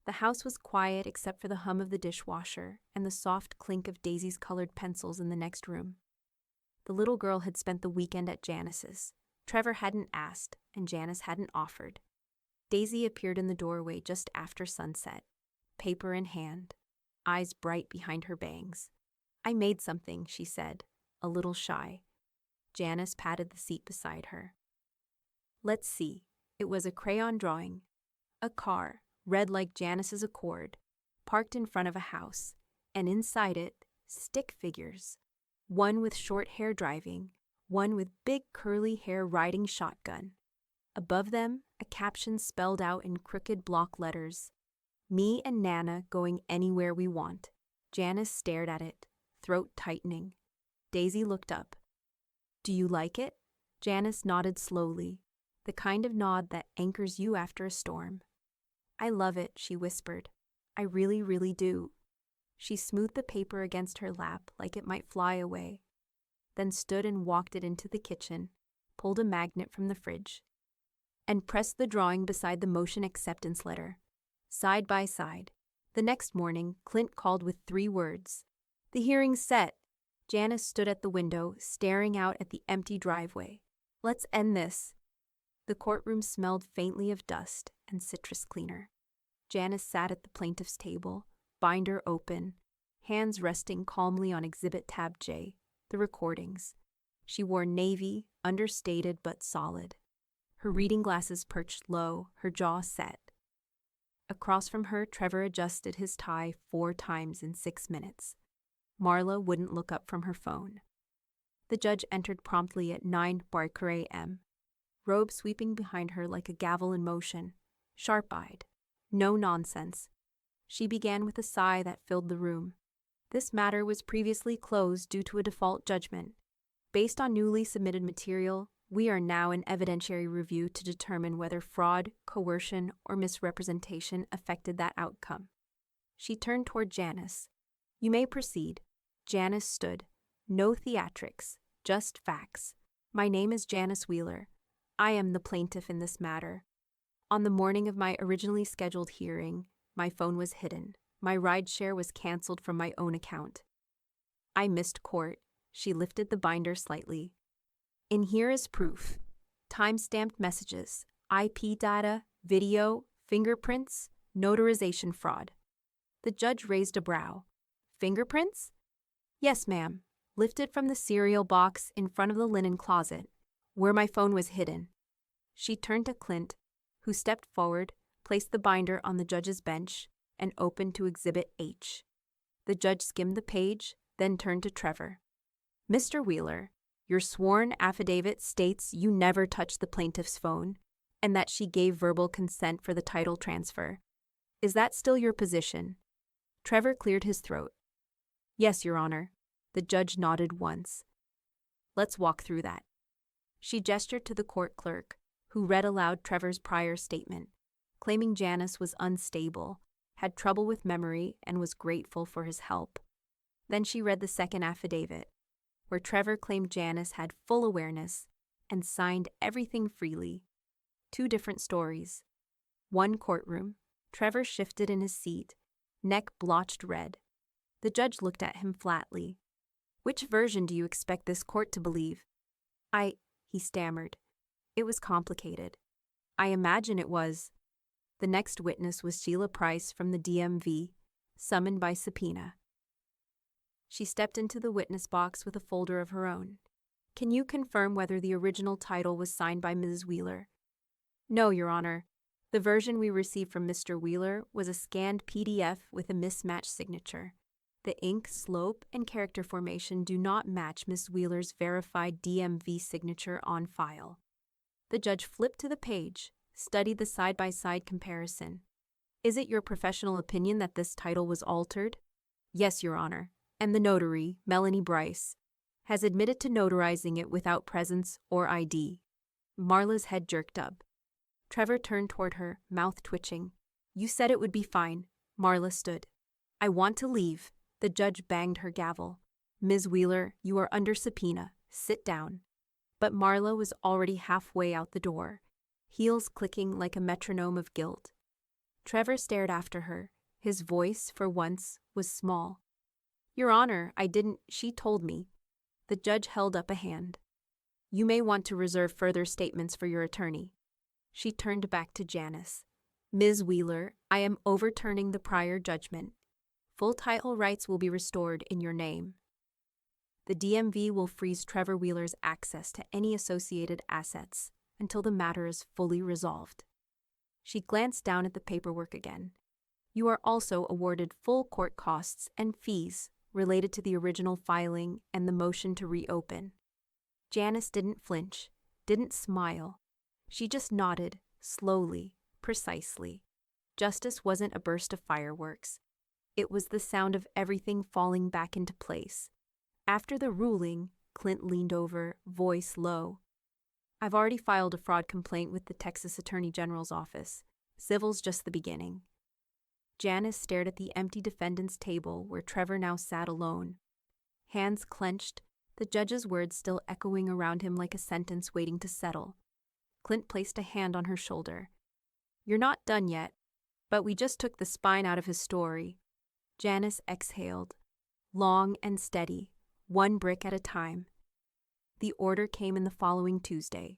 The house was quiet except for the hum of the dishwasher and the soft clink of Daisy's colored pencils in the next room. The little girl had spent the weekend at Janice's. Trevor hadn't asked, and Janice hadn't offered. Daisy appeared in the doorway just after sunset, paper in hand, eyes bright behind her bangs. "I made something," she said, a little shy. Janice patted the seat beside her. "Let's see." It was a crayon drawing. A car, red like Janice's Accord, parked in front of a house, and inside it, stick figures. One with short hair driving, one with big curly hair riding shotgun. Above them, a caption spelled out in crooked block letters. "Me and Nana going anywhere we want." Janice stared at it, throat tightening. Daisy looked up. "Do you like it?" Janice nodded slowly, the kind of nod that anchors you after a storm. "I love it," she whispered. "I really, really do." She smoothed the paper against her lap like it might fly away, then stood and walked it into the kitchen, pulled a magnet from the fridge, and pressed the drawing beside the motion acceptance letter. Side by side. The next morning, Clint called with 3 words. "The hearing's set." Janice stood at the window, staring out at the empty driveway. "Let's end this." The courtroom smelled faintly of dust and citrus cleaner. Janice sat at the plaintiff's table, binder open, hands resting calmly on Exhibit Tab J, the recordings. She wore navy, understated but solid. Her reading glasses perched low, her jaw set. Across from her, Trevor adjusted his tie 4 times in 6 minutes. Marla wouldn't look up from her phone. The judge entered promptly at 9 Barker a.m., robe sweeping behind her like a gavel in motion, sharp-eyed. No nonsense. She began with a sigh that filled the room. This matter was previously closed due to a default judgment. Based on newly submitted material, we are now in evidentiary review to determine whether fraud, coercion, or misrepresentation affected that outcome. She turned toward Janice. "You may proceed." Janice stood. "No theatrics, just facts. My name is Janice Wheeler. I am the plaintiff in this matter. On the morning of my originally scheduled hearing, my phone was hidden. My rideshare was canceled from my own account. I missed court." She lifted the binder slightly. "In here is proof. Time-stamped messages, IP data, video, fingerprints, notarization fraud." The judge raised a brow. "Fingerprints?" "Yes, ma'am. Lifted from the cereal box in front of the linen closet, where my phone was hidden." She turned to Clint, who stepped forward, placed the binder on the judge's bench, and opened to Exhibit H. The judge skimmed the page, then turned to Trevor. "Mr. Wheeler, your sworn affidavit states you never touched the plaintiff's phone, and that she gave verbal consent for the title transfer. Is that still your position?" Trevor cleared his throat. "Yes, Your Honor." The judge nodded once. "Let's walk through that." She gestured to the court clerk, who read aloud Trevor's prior statement, claiming Janice was unstable, had trouble with memory, and was grateful for his help. Then she read the second affidavit, where Trevor claimed Janice had full awareness and signed everything freely. 2 different stories. One courtroom. Trevor shifted in his seat, neck blotched red. The judge looked at him flatly. "Which version do you expect this court to believe?" He stammered. It was complicated. "I imagine it was." The next witness was Sheila Price from the DMV, summoned by subpoena. She stepped into the witness box with a folder of her own. "Can you confirm whether the original title was signed by Mrs. Wheeler?" "No, Your Honor. The version we received from Mr. Wheeler was a scanned PDF with a mismatched signature. The ink, slope, and character formation do not match Miss Wheeler's verified DMV signature on file." The judge flipped to the page, studied the side-by-side comparison. Is it your professional opinion that this title was altered? Yes, Your Honor. And the notary, Melanie Bryce, has admitted to notarizing it without presence or ID. Marla's head jerked up. Trevor turned toward her, mouth twitching. You said it would be fine. Marla stood. I want to leave. The judge banged her gavel. Ms. Wheeler, you are under subpoena. Sit down. But Marla was already halfway out the door, heels clicking like a metronome of guilt. Trevor stared after her. His voice, for once, was small. Your Honor, I didn't. She told me. The judge held up a hand. You may want to reserve further statements for your attorney. She turned back to Janice. Ms. Wheeler, I am overturning the prior judgment. Full title rights will be restored in your name. The DMV will freeze Trevor Wheeler's access to any associated assets until the matter is fully resolved. She glanced down at the paperwork again. You are also awarded full court costs and fees related to the original filing and the motion to reopen. Janice didn't flinch, didn't smile. She just nodded, slowly, precisely. Justice wasn't a burst of fireworks. It was the sound of everything falling back into place. After the ruling, Clint leaned over, voice low. I've already filed a fraud complaint with the Texas Attorney General's office. Civil's just the beginning. Janice stared at the empty defendant's table where Trevor now sat alone. Hands clenched, the judge's words still echoing around him like a sentence waiting to settle. Clint placed a hand on her shoulder. You're not done yet, but we just took the spine out of his story. Janice exhaled, long and steady, one brick at a time. The order came in the following Tuesday.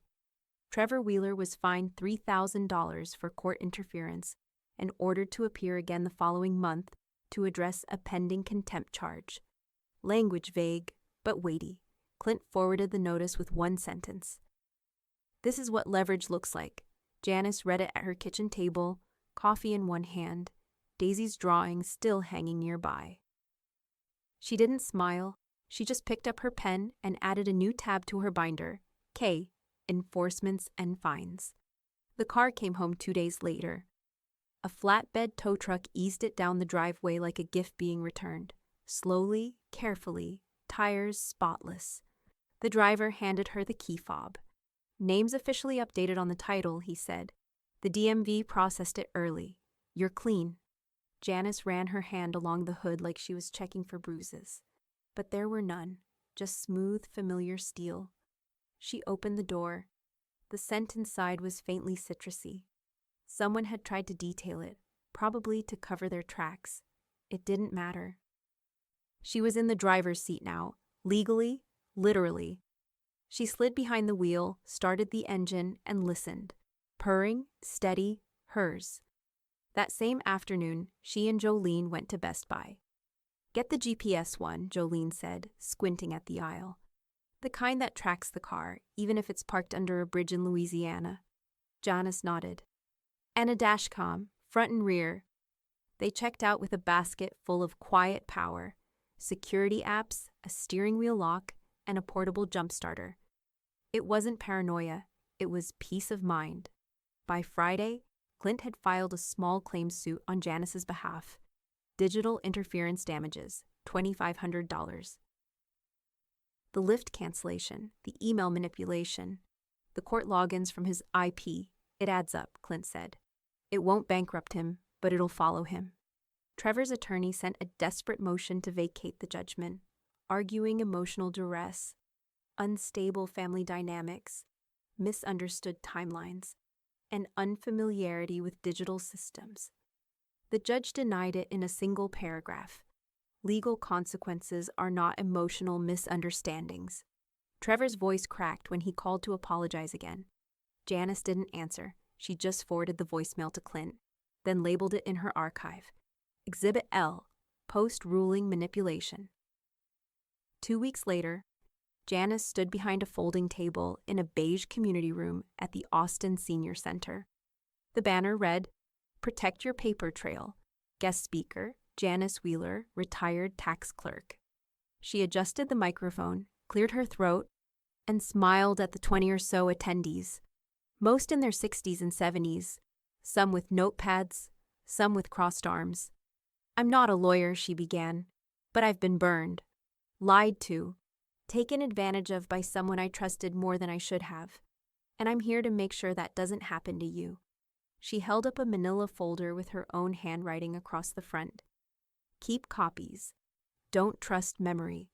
Trevor Wheeler was fined $3,000 for court interference and ordered to appear again the following month to address a pending contempt charge. Language vague, but weighty. Clint forwarded the notice with one sentence. This is what leverage looks like. Janice read it at her kitchen table, coffee in one hand, Daisy's drawing still hanging nearby. She didn't smile. She just picked up her pen and added a new tab to her binder. K, Enforcements and Fines. The car came home 2 days later. A flatbed tow truck eased it down the driveway like a gift being returned. Slowly, carefully, tires spotless. The driver handed her the key fob. Name's officially updated on the title, he said. The DMV processed it early. You're clean. Janice ran her hand along the hood like she was checking for bruises. But there were none, just smooth, familiar steel. She opened the door. The scent inside was faintly citrusy. Someone had tried to detail it, probably to cover their tracks. It didn't matter. She was in the driver's seat now, legally, literally. She slid behind the wheel, started the engine, and listened. Purring, steady, hers. That same afternoon, she and Jolene went to Best Buy. Get the GPS one, Jolene said, squinting at the aisle. The kind that tracks the car, even if it's parked under a bridge in Louisiana. Janice nodded. And a dashcam, front and rear. They checked out with a basket full of quiet power, security apps, a steering wheel lock, and a portable jump starter. It wasn't paranoia, it was peace of mind. By Friday, Clint had filed a small claims suit on Janice's behalf. Digital interference damages, $2,500. The lift cancellation, the email manipulation, the court logins from his IP, it adds up, Clint said. It won't bankrupt him, but it'll follow him. Trevor's attorney sent a desperate motion to vacate the judgment, arguing emotional duress, unstable family dynamics, misunderstood timelines, and unfamiliarity with digital systems. The judge denied it in a single paragraph. Legal consequences are not emotional misunderstandings. Trevor's voice cracked when he called to apologize again. Janice didn't answer. She just forwarded the voicemail to Clint, then labeled it in her archive. Exhibit L, Post-Ruling Manipulation. 2 weeks later, Janice stood behind a folding table in a beige community room at the Austin Senior Center. The banner read, Protect Your Paper Trail. Guest speaker, Janice Wheeler, retired tax clerk. She adjusted the microphone, cleared her throat, and smiled at the 20 or so attendees, most in their 60s and 70s, some with notepads, some with crossed arms. "I'm not a lawyer," she began, "but I've been burned, lied to, taken advantage of by someone I trusted more than I should have. And I'm here to make sure that doesn't happen to you." She held up a manila folder with her own handwriting across the front. "Keep copies. Don't trust memory.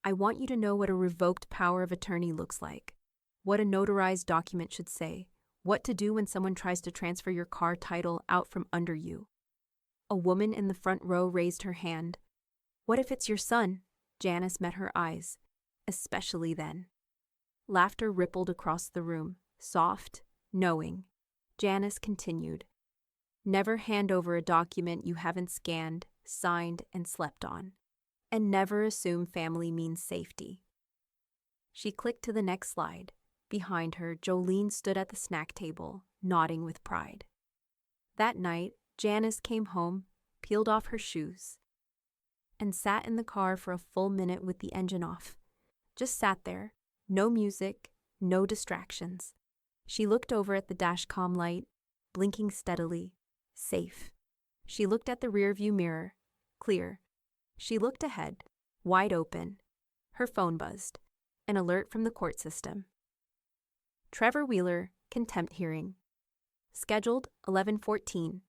I want you to know what a revoked power of attorney looks like, what a notarized document should say, what to do when someone tries to transfer your car title out from under you." A woman in the front row raised her hand. "What if it's your son?" Janice met her eyes, especially then. Laughter rippled across the room, soft, knowing. Janice continued, "Never hand over a document you haven't scanned, signed, and slept on. And never assume family means safety." She clicked to the next slide. Behind her, Jolene stood at the snack table, nodding with pride. That night, Janice came home, peeled off her shoes, and sat in the car for a full minute with the engine off. Just sat there, no music, no distractions. She looked over at the dashcam light, blinking steadily, safe. She looked at the rearview mirror, clear. She looked ahead, wide open. Her phone buzzed, an alert from the court system. Trevor Wheeler, contempt hearing. Scheduled 11:14.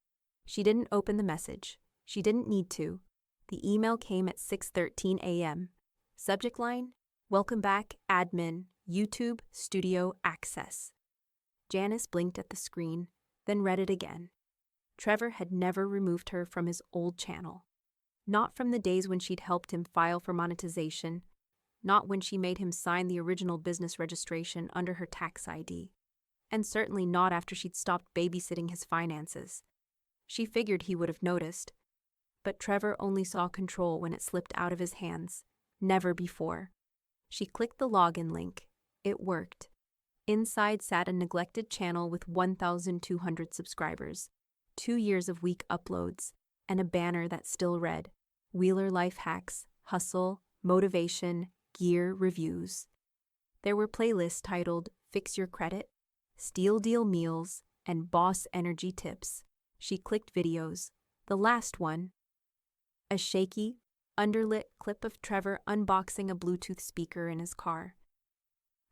She didn't open the message. She didn't need to. The email came at 6:13 a.m. Subject line, "Welcome back, admin, YouTube, studio, access." Janice blinked at the screen, then read it again. Trevor had never removed her from his old channel. Not from the days when she'd helped him file for monetization, not when she made him sign the original business registration under her tax ID, and certainly not after she'd stopped babysitting his finances. She figured he would have noticed, but Trevor only saw control when it slipped out of his hands, never before. She clicked the login link. It worked. Inside sat a neglected channel with 1,200 subscribers, 2 years of weak uploads, and a banner that still read, "Wheeler Life Hacks, Hustle, Motivation, Gear Reviews." There were playlists titled "Fix Your Credit," "Steel Deal Meals," and "Boss Energy Tips." She clicked videos. The last one, a shaky, underlit clip of Trevor unboxing a Bluetooth speaker in his car.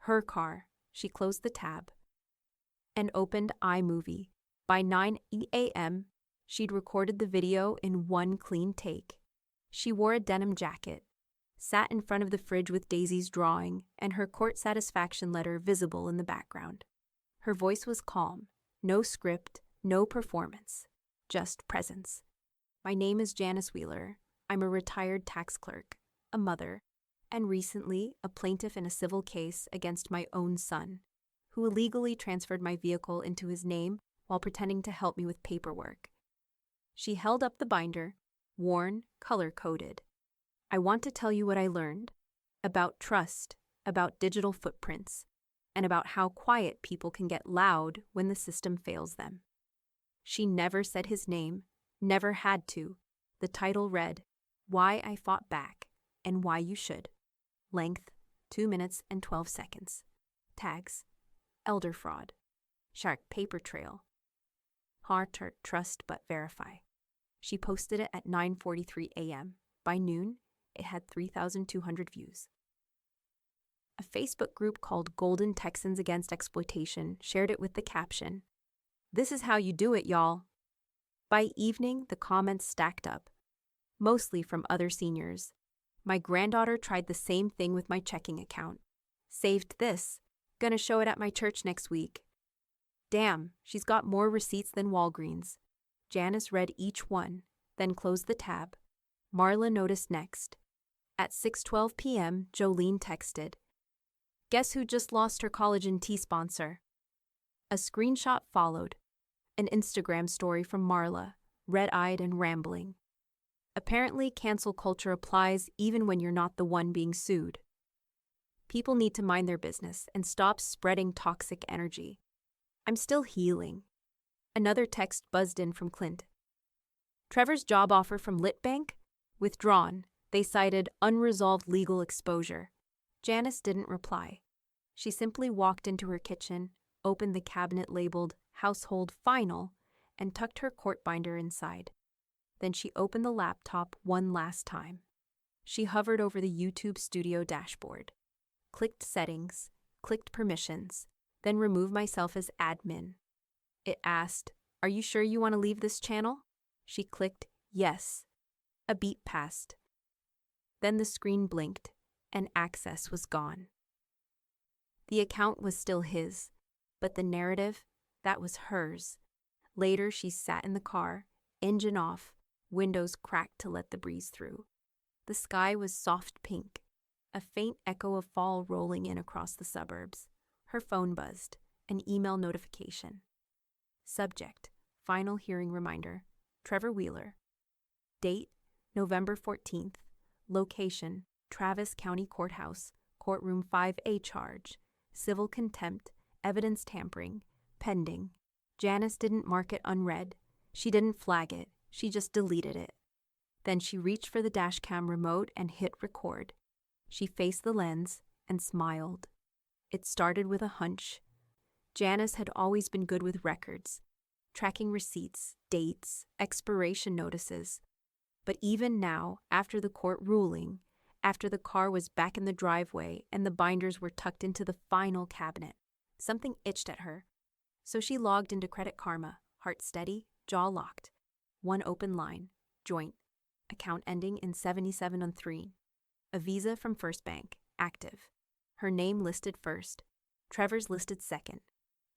Her car. She closed the tab and opened iMovie. By 9 a.m., she'd recorded the video in one clean take. She wore a denim jacket, sat in front of the fridge with Daisy's drawing and her court satisfaction letter visible in the background. Her voice was calm, no script, no performance, just presence. "My name is Janice Wheeler. I'm a retired tax clerk, a mother, and recently a plaintiff in a civil case against my own son, who illegally transferred my vehicle into his name while pretending to help me with paperwork." She held up the binder, worn, color-coded. "I want to tell you what I learned about trust, about digital footprints, and about how quiet people can get loud when the system fails them." She never said his name, never had to. The title read, "Why I Fought Back and Why You Should." Length, 2 minutes and 12 seconds. Tags, elder fraud, shark paper trail, heart or trust but verify. She posted it at 9:43 a.m. By noon, it had 3,200 views. A Facebook group called Golden Texans Against Exploitation shared it with the caption, "This is how you do it, y'all." By evening, the comments stacked up, mostly from other seniors. "My granddaughter tried the same thing with my checking account. Saved this. Gonna show it at my church next week. Damn, she's got more receipts than Walgreens." Janice read each one, then closed the tab. Marla noticed next. At 6:12 p.m., Jolene texted, "Guess who just lost her collagen tea sponsor?" A screenshot followed, an Instagram story from Marla, red-eyed and rambling. Apparently, cancel culture applies even when you're not the one being sued. People need to mind their business and stop spreading toxic energy. "I'm still healing." Another text buzzed in from Clint. "Trevor's job offer from Litbank? Withdrawn. They cited unresolved legal exposure." Janice didn't reply. She simply walked into her kitchen, opened the cabinet labeled Household Final, and tucked her court binder inside. Then she opened the laptop one last time. She hovered over the YouTube Studio dashboard, clicked Settings, clicked Permissions, then Remove Myself as Admin. It asked, "Are you sure you want to leave this channel?" She clicked Yes. A beep passed. Then the screen blinked, and access was gone. The account was still his, but the narrative, that was hers. Later, she sat in the car, engine off, windows cracked to let the breeze through. The sky was soft pink, a faint echo of fall rolling in across the suburbs. Her phone buzzed, an email notification. Subject, final hearing reminder, Trevor Wheeler. Date, November 14th. Location, Travis County Courthouse, Courtroom 5A charge. Civil contempt, evidence tampering, pending. Janice didn't mark it unread. She didn't flag it. She just deleted it. Then she reached for the dashcam remote and hit record. She faced the lens and smiled. It started with a hunch. Janice had always been good with records, tracking receipts, dates, expiration notices. But even now, after the court ruling, after the car was back in the driveway and the binders were tucked into the final cabinet, something itched at her. So she logged into Credit Karma, heart steady, jaw locked. One open line, joint, account ending in 7703. A Visa from First Bank, active. Her name listed first. Trevor's listed second.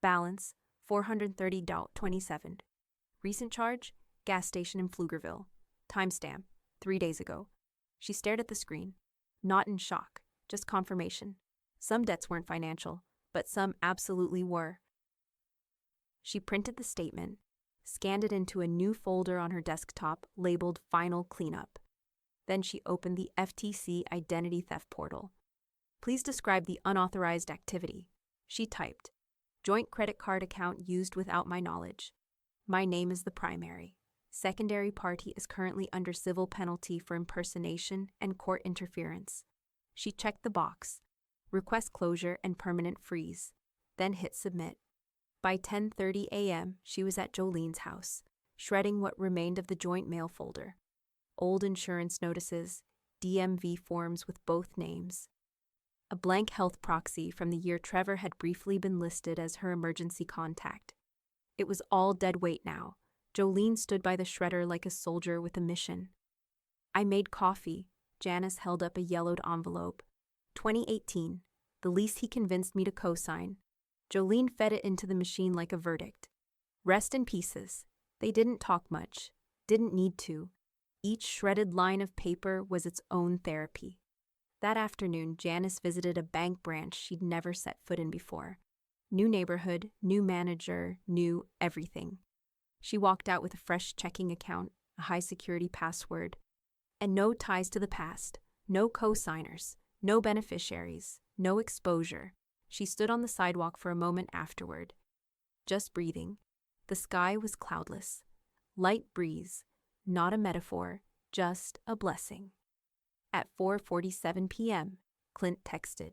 Balance, $430.27. Recent charge, gas station in Pflugerville. Timestamp, 3 days ago. She stared at the screen, not in shock, just confirmation. Some debts weren't financial, but some absolutely were. She printed the statement, scanned it into a new folder on her desktop labeled Final Cleanup. Then she opened the FTC Identity Theft Portal. Please describe the unauthorized activity. She typed, joint credit card account used without my knowledge. My name is the primary. Secondary party is currently under civil penalty for impersonation and court interference. She checked the box, request closure and permanent freeze, then hit submit. By 10:30 a.m., she was at Jolene's house, shredding what remained of the joint mail folder. Old insurance notices, DMV forms with both names. A blank health proxy from the year Trevor had briefly been listed as her emergency contact. It was all dead weight now. Jolene stood by the shredder like a soldier with a mission. I made coffee. Janice held up a yellowed envelope. 2018, the lease he convinced me to co-sign. Jolene fed it into the machine like a verdict. Rest in pieces. They didn't talk much. Didn't need to. Each shredded line of paper was its own therapy. That afternoon, Janice visited a bank branch she'd never set foot in before. New neighborhood, new manager, new everything. She walked out with a fresh checking account, a high-security password, and no ties to the past, no co-signers, no beneficiaries, no exposure. She stood on the sidewalk for a moment afterward, just breathing. The sky was cloudless. Light breeze, not a metaphor, just a blessing. At 4:47 p.m., Clint texted.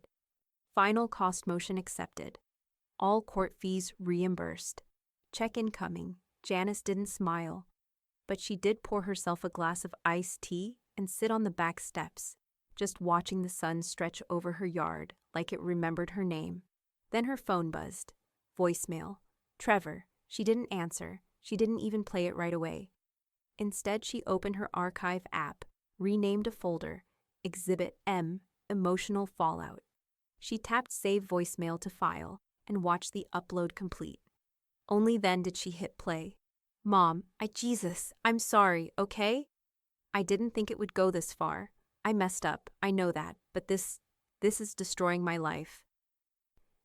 Final cost motion accepted. All court fees reimbursed. Check incoming. Janice didn't smile, but she did pour herself a glass of iced tea and sit on the back steps, just watching the sun stretch over her yard like it remembered her name. Then her phone buzzed. Voicemail. Trevor. She didn't answer. She didn't even play it right away. Instead, she opened her archive app, renamed a folder, Exhibit M, Emotional Fallout. She tapped Save Voicemail to file and watched the upload complete. Only then did she hit play. Mom, I'm sorry, okay? I didn't think it would go this far. I messed up, I know that, but this is destroying my life.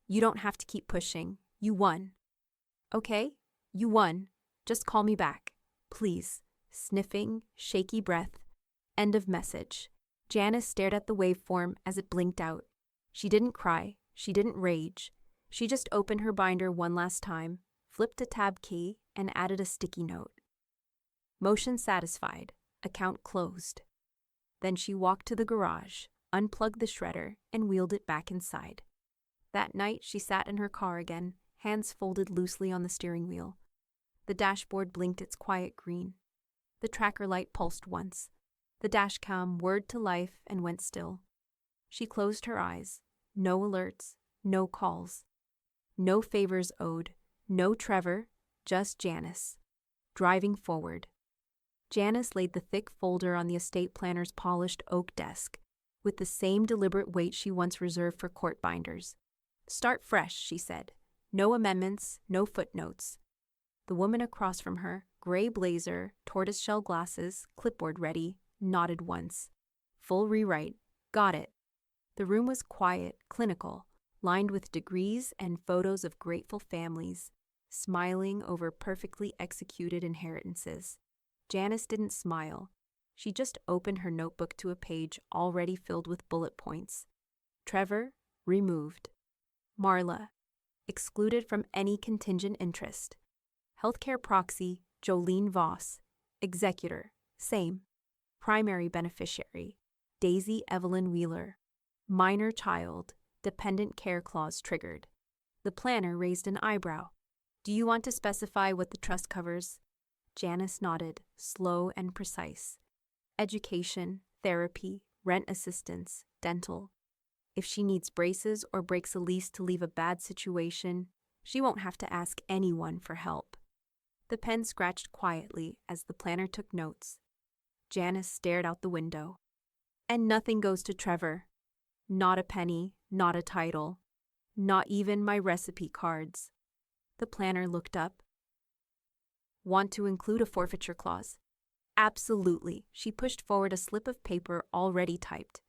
You don't have to keep pushing. You won. Okay? You won. Just call me back. Please. Sniffing, shaky breath. End of message. Janice stared at the waveform as it blinked out. She didn't cry. She didn't rage. She just opened her binder one last time, flipped a tab key, and added a sticky note. Motion satisfied. Account closed. Then she walked to the garage, unplugged the shredder, and wheeled it back inside. That night, she sat in her car again, hands folded loosely on the steering wheel. The dashboard blinked its quiet green. The tracker light pulsed once. The dashcam whirred to life and went still. She closed her eyes. No alerts, no calls. No favors owed, no Trevor, just Janice. Driving forward. Janice laid the thick folder on the estate planner's polished oak desk, with the same deliberate weight she once reserved for court binders. "Start fresh," she said. "No amendments, no footnotes." The woman across from her, gray blazer, tortoiseshell glasses, clipboard ready, nodded once. Full rewrite. Got it. The room was quiet, clinical, lined with degrees and photos of grateful families, smiling over perfectly executed inheritances. Janice didn't smile. She just opened her notebook to a page already filled with bullet points. Trevor, removed. Marla, excluded from any contingent interest. Healthcare proxy, Jolene Voss. Executor, same. Primary beneficiary, Daisy Evelyn Wheeler. Minor child, dependent care clause triggered. The planner raised an eyebrow. "Do you want to specify what the trust covers?" Janice nodded, slow and precise. Education, therapy, rent assistance, dental. If she needs braces or breaks a lease to leave a bad situation, she won't have to ask anyone for help. The pen scratched quietly as the planner took notes. Janice stared out the window. And nothing goes to Trevor. Not a penny, not a title, not even my recipe cards. The planner looked up. "Want to include a forfeiture clause?" "Absolutely." She pushed forward a slip of paper already typed.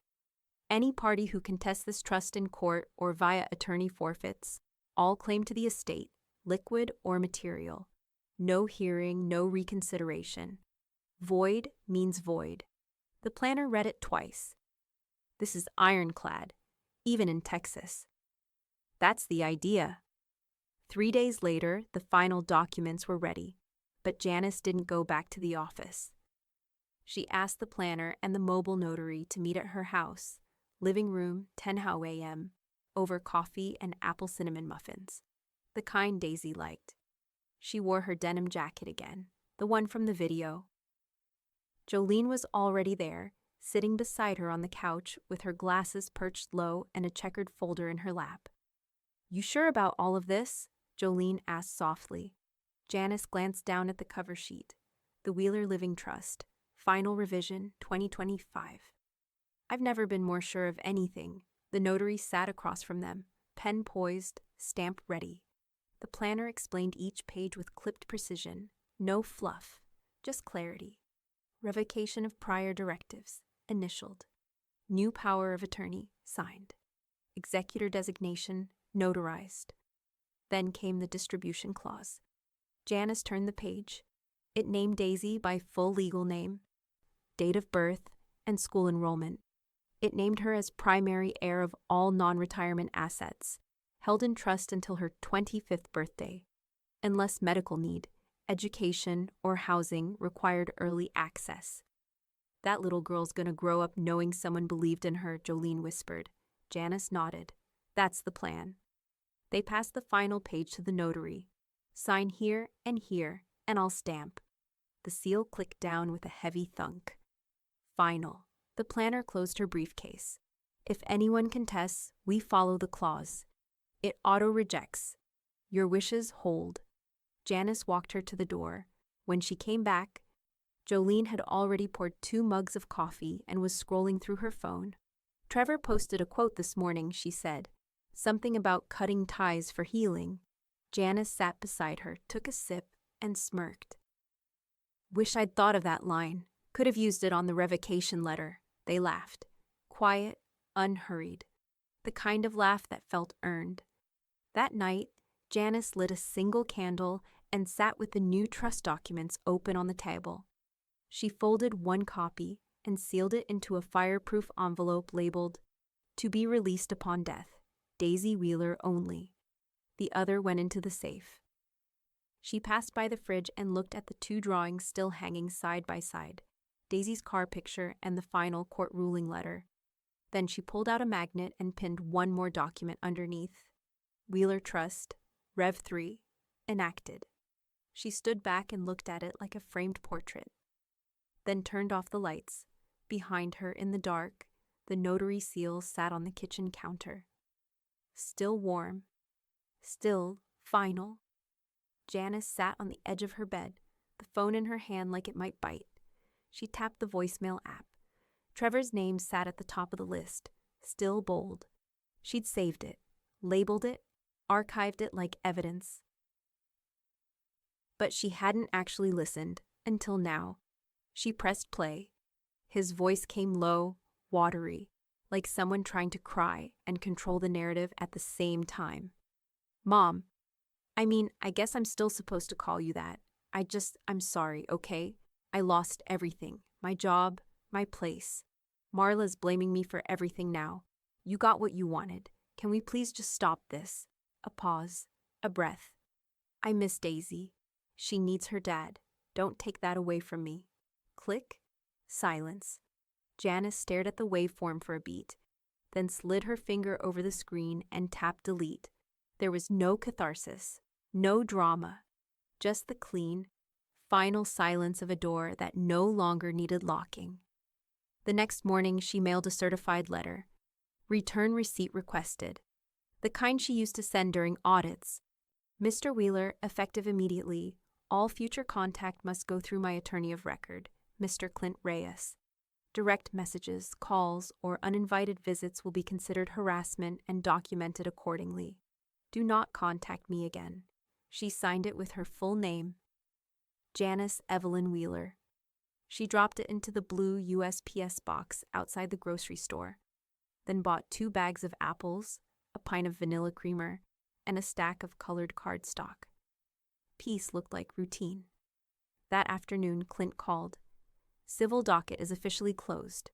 "Any party who contests this trust in court or via attorney forfeits all claim to the estate, liquid or material. No hearing, no reconsideration. Void means void." The planner read it twice. This is ironclad, even in Texas. That's the idea. 3 days later, the final documents were ready, but Janice didn't go back to the office. She asked the planner and the mobile notary to meet at her house, living room, 10 a.m., over coffee and apple cinnamon muffins, the kind Daisy liked. She wore her denim jacket again, the one from the video. Jolene was already there, sitting beside her on the couch with her glasses perched low and a checkered folder in her lap. "You sure about all of this?" Jolene asked softly. Janice glanced down at the cover sheet. The Wheeler Living Trust, final revision, 2025. "I've never been more sure of anything." The notary sat across from them, pen poised, stamp ready. The planner explained each page with clipped precision. No fluff, just clarity. Revocation of prior directives, initialed. New power of attorney, signed. Executor designation, notarized. Then came the distribution clause. Janice turned the page. It named Daisy by full legal name, date of birth, and school enrollment. It named her as primary heir of all non-retirement assets, held in trust until her 25th birthday, unless medical need, education, or housing required early access. "That little girl's gonna grow up knowing someone believed in her," Jolene whispered. Janice nodded. "That's the plan." They passed the final page to the notary. "Sign here, and I'll stamp." The seal clicked down with a heavy thunk. Final. The planner closed her briefcase. "If anyone contests, we follow the clause. It auto-rejects. Your wishes hold." Janice walked her to the door. When she came back, Jolene had already poured 2 mugs of coffee and was scrolling through her phone. "Trevor posted a quote this morning," she said. "Something about cutting ties for healing." Janice sat beside her, took a sip, and smirked. "Wish I'd thought of that line. Could have used it on the revocation letter." They laughed. Quiet, unhurried. The kind of laugh that felt earned. That night, Janice lit a single candle and sat with the new trust documents open on the table. She folded one copy and sealed it into a fireproof envelope labeled, "To be released upon death, Daisy Wheeler only." The other went into the safe. She passed by the fridge and looked at the 2 drawings still hanging side by side, Daisy's car picture and the final court ruling letter. Then she pulled out a magnet and pinned one more document underneath. Wheeler Trust, Rev 3, enacted. She stood back and looked at it like a framed portrait, then turned off the lights. Behind her, in the dark, the notary seal sat on the kitchen counter. Still warm. Still final. Janice sat on the edge of her bed, the phone in her hand like it might bite. She tapped the voicemail app. Trevor's name sat at the top of the list, still bold. She'd saved it, labeled it, archived it like evidence. But she hadn't actually listened, until now. She pressed play. His voice came low, watery, like someone trying to cry and control the narrative at the same time. Mom, I guess I'm still supposed to call you that. I'm sorry, okay? I lost everything. My job, my place. Marla's blaming me for everything now. You got what you wanted. Can we please just stop this? A pause. A breath. I miss Daisy. She needs her dad. Don't take that away from me. Click. Silence. Janice stared at the waveform for a beat, then slid her finger over the screen and tapped delete. There was no catharsis, no drama, just the clean, final silence of a door that no longer needed locking. The next morning, she mailed a certified letter. Return receipt requested. The kind she used to send during audits. Mr. Wheeler, effective immediately. All future contact must go through my attorney of record, Mr. Clint Reyes. Direct messages, calls, or uninvited visits will be considered harassment and documented accordingly. Do not contact me again. She signed it with her full name, Janice Evelyn Wheeler. She dropped it into the blue USPS box outside the grocery store, then bought 2 bags of apples, a pint of vanilla creamer, and a stack of colored cardstock. Peace looked like routine. That afternoon, Clint called. Civil docket is officially closed.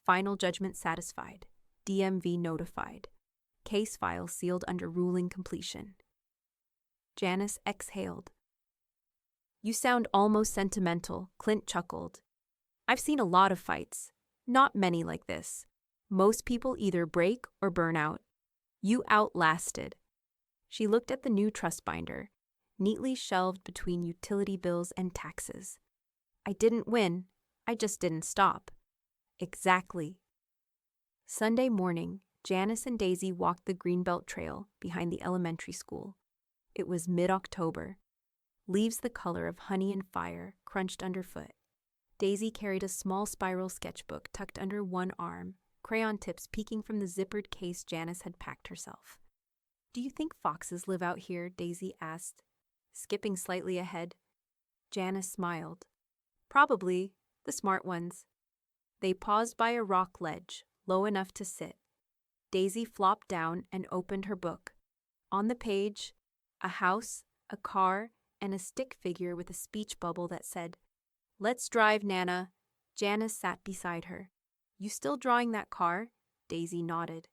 Final judgment satisfied. DMV notified. Case file sealed under ruling completion. Janice exhaled. You sound almost sentimental, Clint chuckled. I've seen a lot of fights. Not many like this. Most people either break or burn out. You outlasted. She looked at the new trust binder, neatly shelved between utility bills and taxes. I didn't win. I just didn't stop. Exactly. Sunday morning, Janice and Daisy walked the Greenbelt Trail behind the elementary school. It was mid-October. Leaves the color of honey and fire crunched underfoot. Daisy carried a small spiral sketchbook tucked under one arm, crayon tips peeking from the zippered case Janice had packed herself. Do you think foxes live out here? Daisy asked, skipping slightly ahead. Janice smiled. Probably. The smart ones. They paused by a rock ledge, low enough to sit. Daisy flopped down and opened her book. On the page, a house, a car, and a stick figure with a speech bubble that said, Let's drive, Nana. Janice sat beside her. You still drawing that car? Daisy nodded.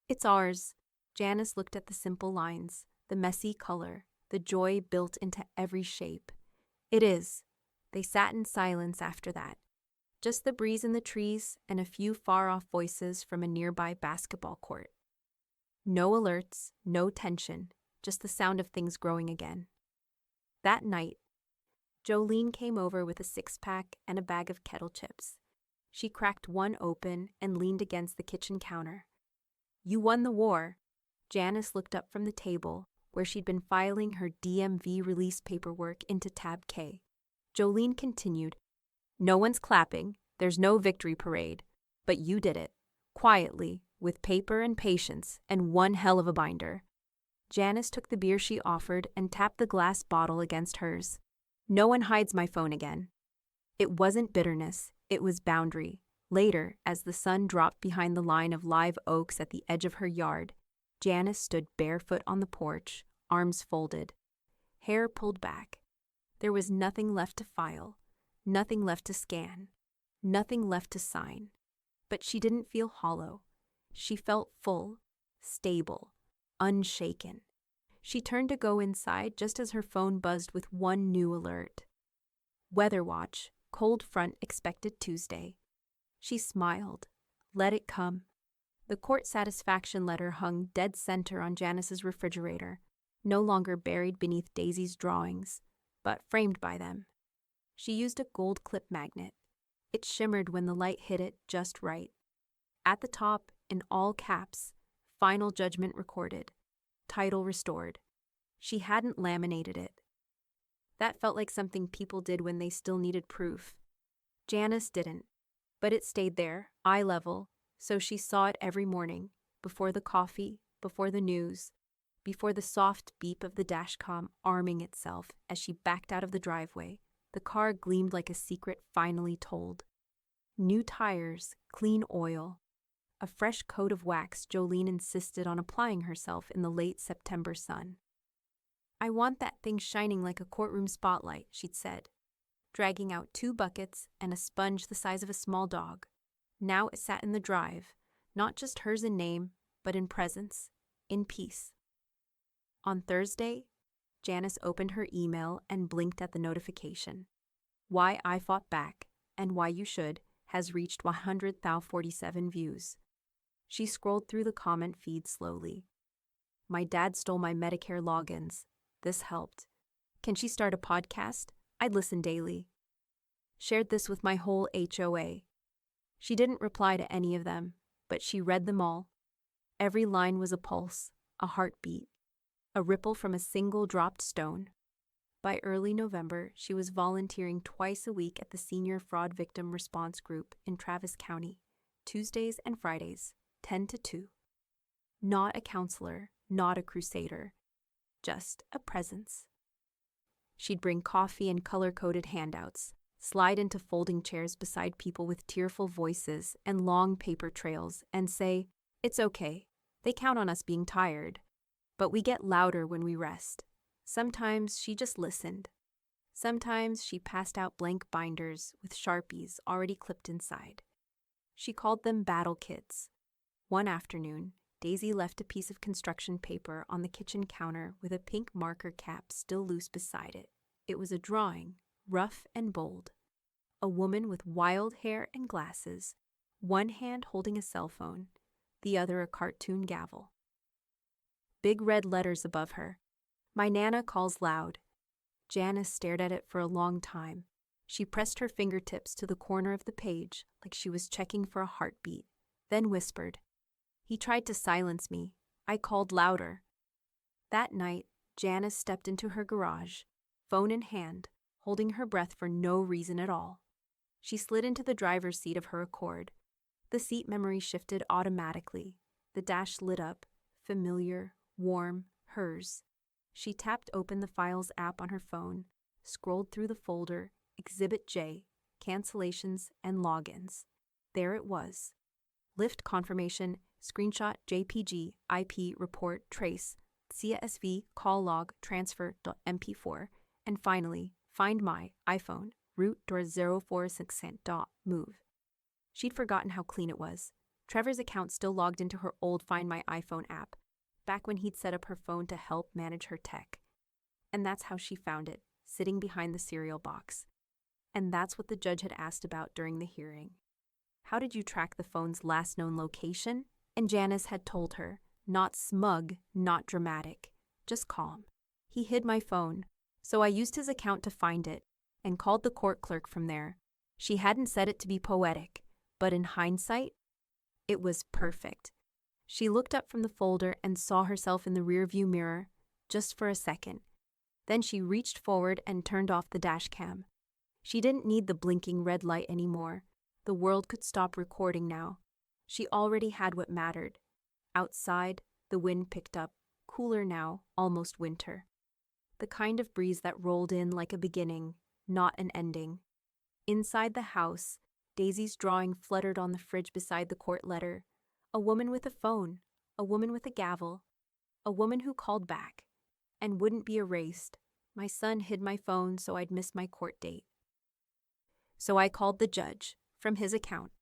It's ours. Janice looked at the simple lines, the messy color, the joy built into every shape. It is. They sat in silence after that. Just the breeze in the trees and a few far-off voices from a nearby basketball court. No alerts, no tension, just the sound of things growing again. That night, Jolene came over with a 6-pack and a bag of kettle chips. She cracked one open and leaned against the kitchen counter. You won the war. Janice looked up from the table, where she'd been filing her DMV release paperwork into tab K. Jolene continued, No one's clapping, there's no victory parade, but you did it, quietly, with paper and patience, and one hell of a binder. Janice took the beer she offered and tapped the glass bottle against hers. No one hides my phone again. It wasn't bitterness, it was boundary. Later, as the sun dropped behind the line of live oaks at the edge of her yard, Janice stood barefoot on the porch, arms folded, hair pulled back. There was nothing left to file, nothing left to scan, nothing left to sign. But she didn't feel hollow. She felt full, stable, unshaken. She turned to go inside just as her phone buzzed with one new alert. Weather watch, cold front expected Tuesday. She smiled. Let it come. The court satisfaction letter hung dead center on Janice's refrigerator, no longer buried beneath Daisy's drawings. but framed by them. She used a gold clip magnet. It shimmered when the light hit it just right. At the top, in all caps, "Final judgment recorded. Title restored." She hadn't laminated it. That felt like something people did when they still needed proof. Janice didn't, but it stayed there, eye level, so she saw it every morning, before the coffee, before the news, before the soft beep of the dashcam arming itself as she backed out of the driveway. The car gleamed like a secret finally told. New tires, clean oil, a fresh coat of wax Jolene insisted on applying herself in the late September sun. "I want that thing shining like a courtroom spotlight," she'd said, dragging out 2 buckets and a sponge the size of a small dog. Now it sat in the drive, not just hers in name, but in presence, in peace. On Thursday, Janice opened her email and blinked at the notification. "Why I Fought Back, and Why You Should," has reached 100,047 views. She scrolled through the comment feed slowly. "My dad stole my Medicare logins. This helped. Can she start a podcast? I'd listen daily. Shared this with my whole HOA." She didn't reply to any of them, but she read them all. Every line was a pulse, a heartbeat, a ripple from a single dropped stone. By early November, she was volunteering twice a week at the Senior Fraud Victim Response Group in Travis County, Tuesdays and Fridays, 10 to 2. Not a counselor, not a crusader, just a presence. She'd bring coffee and color-coded handouts, slide into folding chairs beside people with tearful voices and long paper trails, and say, "It's okay. They count on us being tired. But we get louder when we rest." Sometimes she just listened. Sometimes she passed out blank binders with Sharpies already clipped inside. She called them battle kits. One afternoon, Daisy left a piece of construction paper on the kitchen counter with a pink marker cap still loose beside it. It was a drawing, rough and bold. A woman with wild hair and glasses, one hand holding a cell phone, the other a cartoon gavel. Big red letters above her. "My Nana calls loud." Janice stared at it for a long time. She pressed her fingertips to the corner of the page like she was checking for a heartbeat, then whispered, "He tried to silence me. I called louder." That night, Janice stepped into her garage, phone in hand, holding her breath for no reason at all. She slid into the driver's seat of her Accord. The seat memory shifted automatically. The dash lit up, familiar, warm, hers. She tapped open the Files app on her phone, scrolled through the folder, Exhibit J, cancellations and logins. There it was. Lift confirmation, screenshot JPG, IP report trace, CSV call log transfer.mp4, and finally, find my iPhone, root.046.move. She'd forgotten how clean it was. Trevor's account still logged into her old Find My iPhone app, back when he'd set up her phone to help manage her tech. And that's how she found it, sitting behind the cereal box. And that's what the judge had asked about during the hearing. How did you track the phone's last known location? And Janice had told her, not smug, not dramatic, just calm. "He hid my phone, so I used his account to find it, and called the court clerk from there." She hadn't said it to be poetic, but in hindsight, it was perfect. She looked up from the folder and saw herself in the rearview mirror, just for a second. Then she reached forward and turned off the dash cam. She didn't need the blinking red light anymore. The world could stop recording now. She already had what mattered. Outside, the wind picked up, cooler now, almost winter. The kind of breeze that rolled in like a beginning, not an ending. Inside the house, Daisy's drawing fluttered on the fridge beside the court letter. A woman with a phone, a woman with a gavel, a woman who called back and wouldn't be erased. "My son hid my phone so I'd miss my court date. So I called the judge, from his account,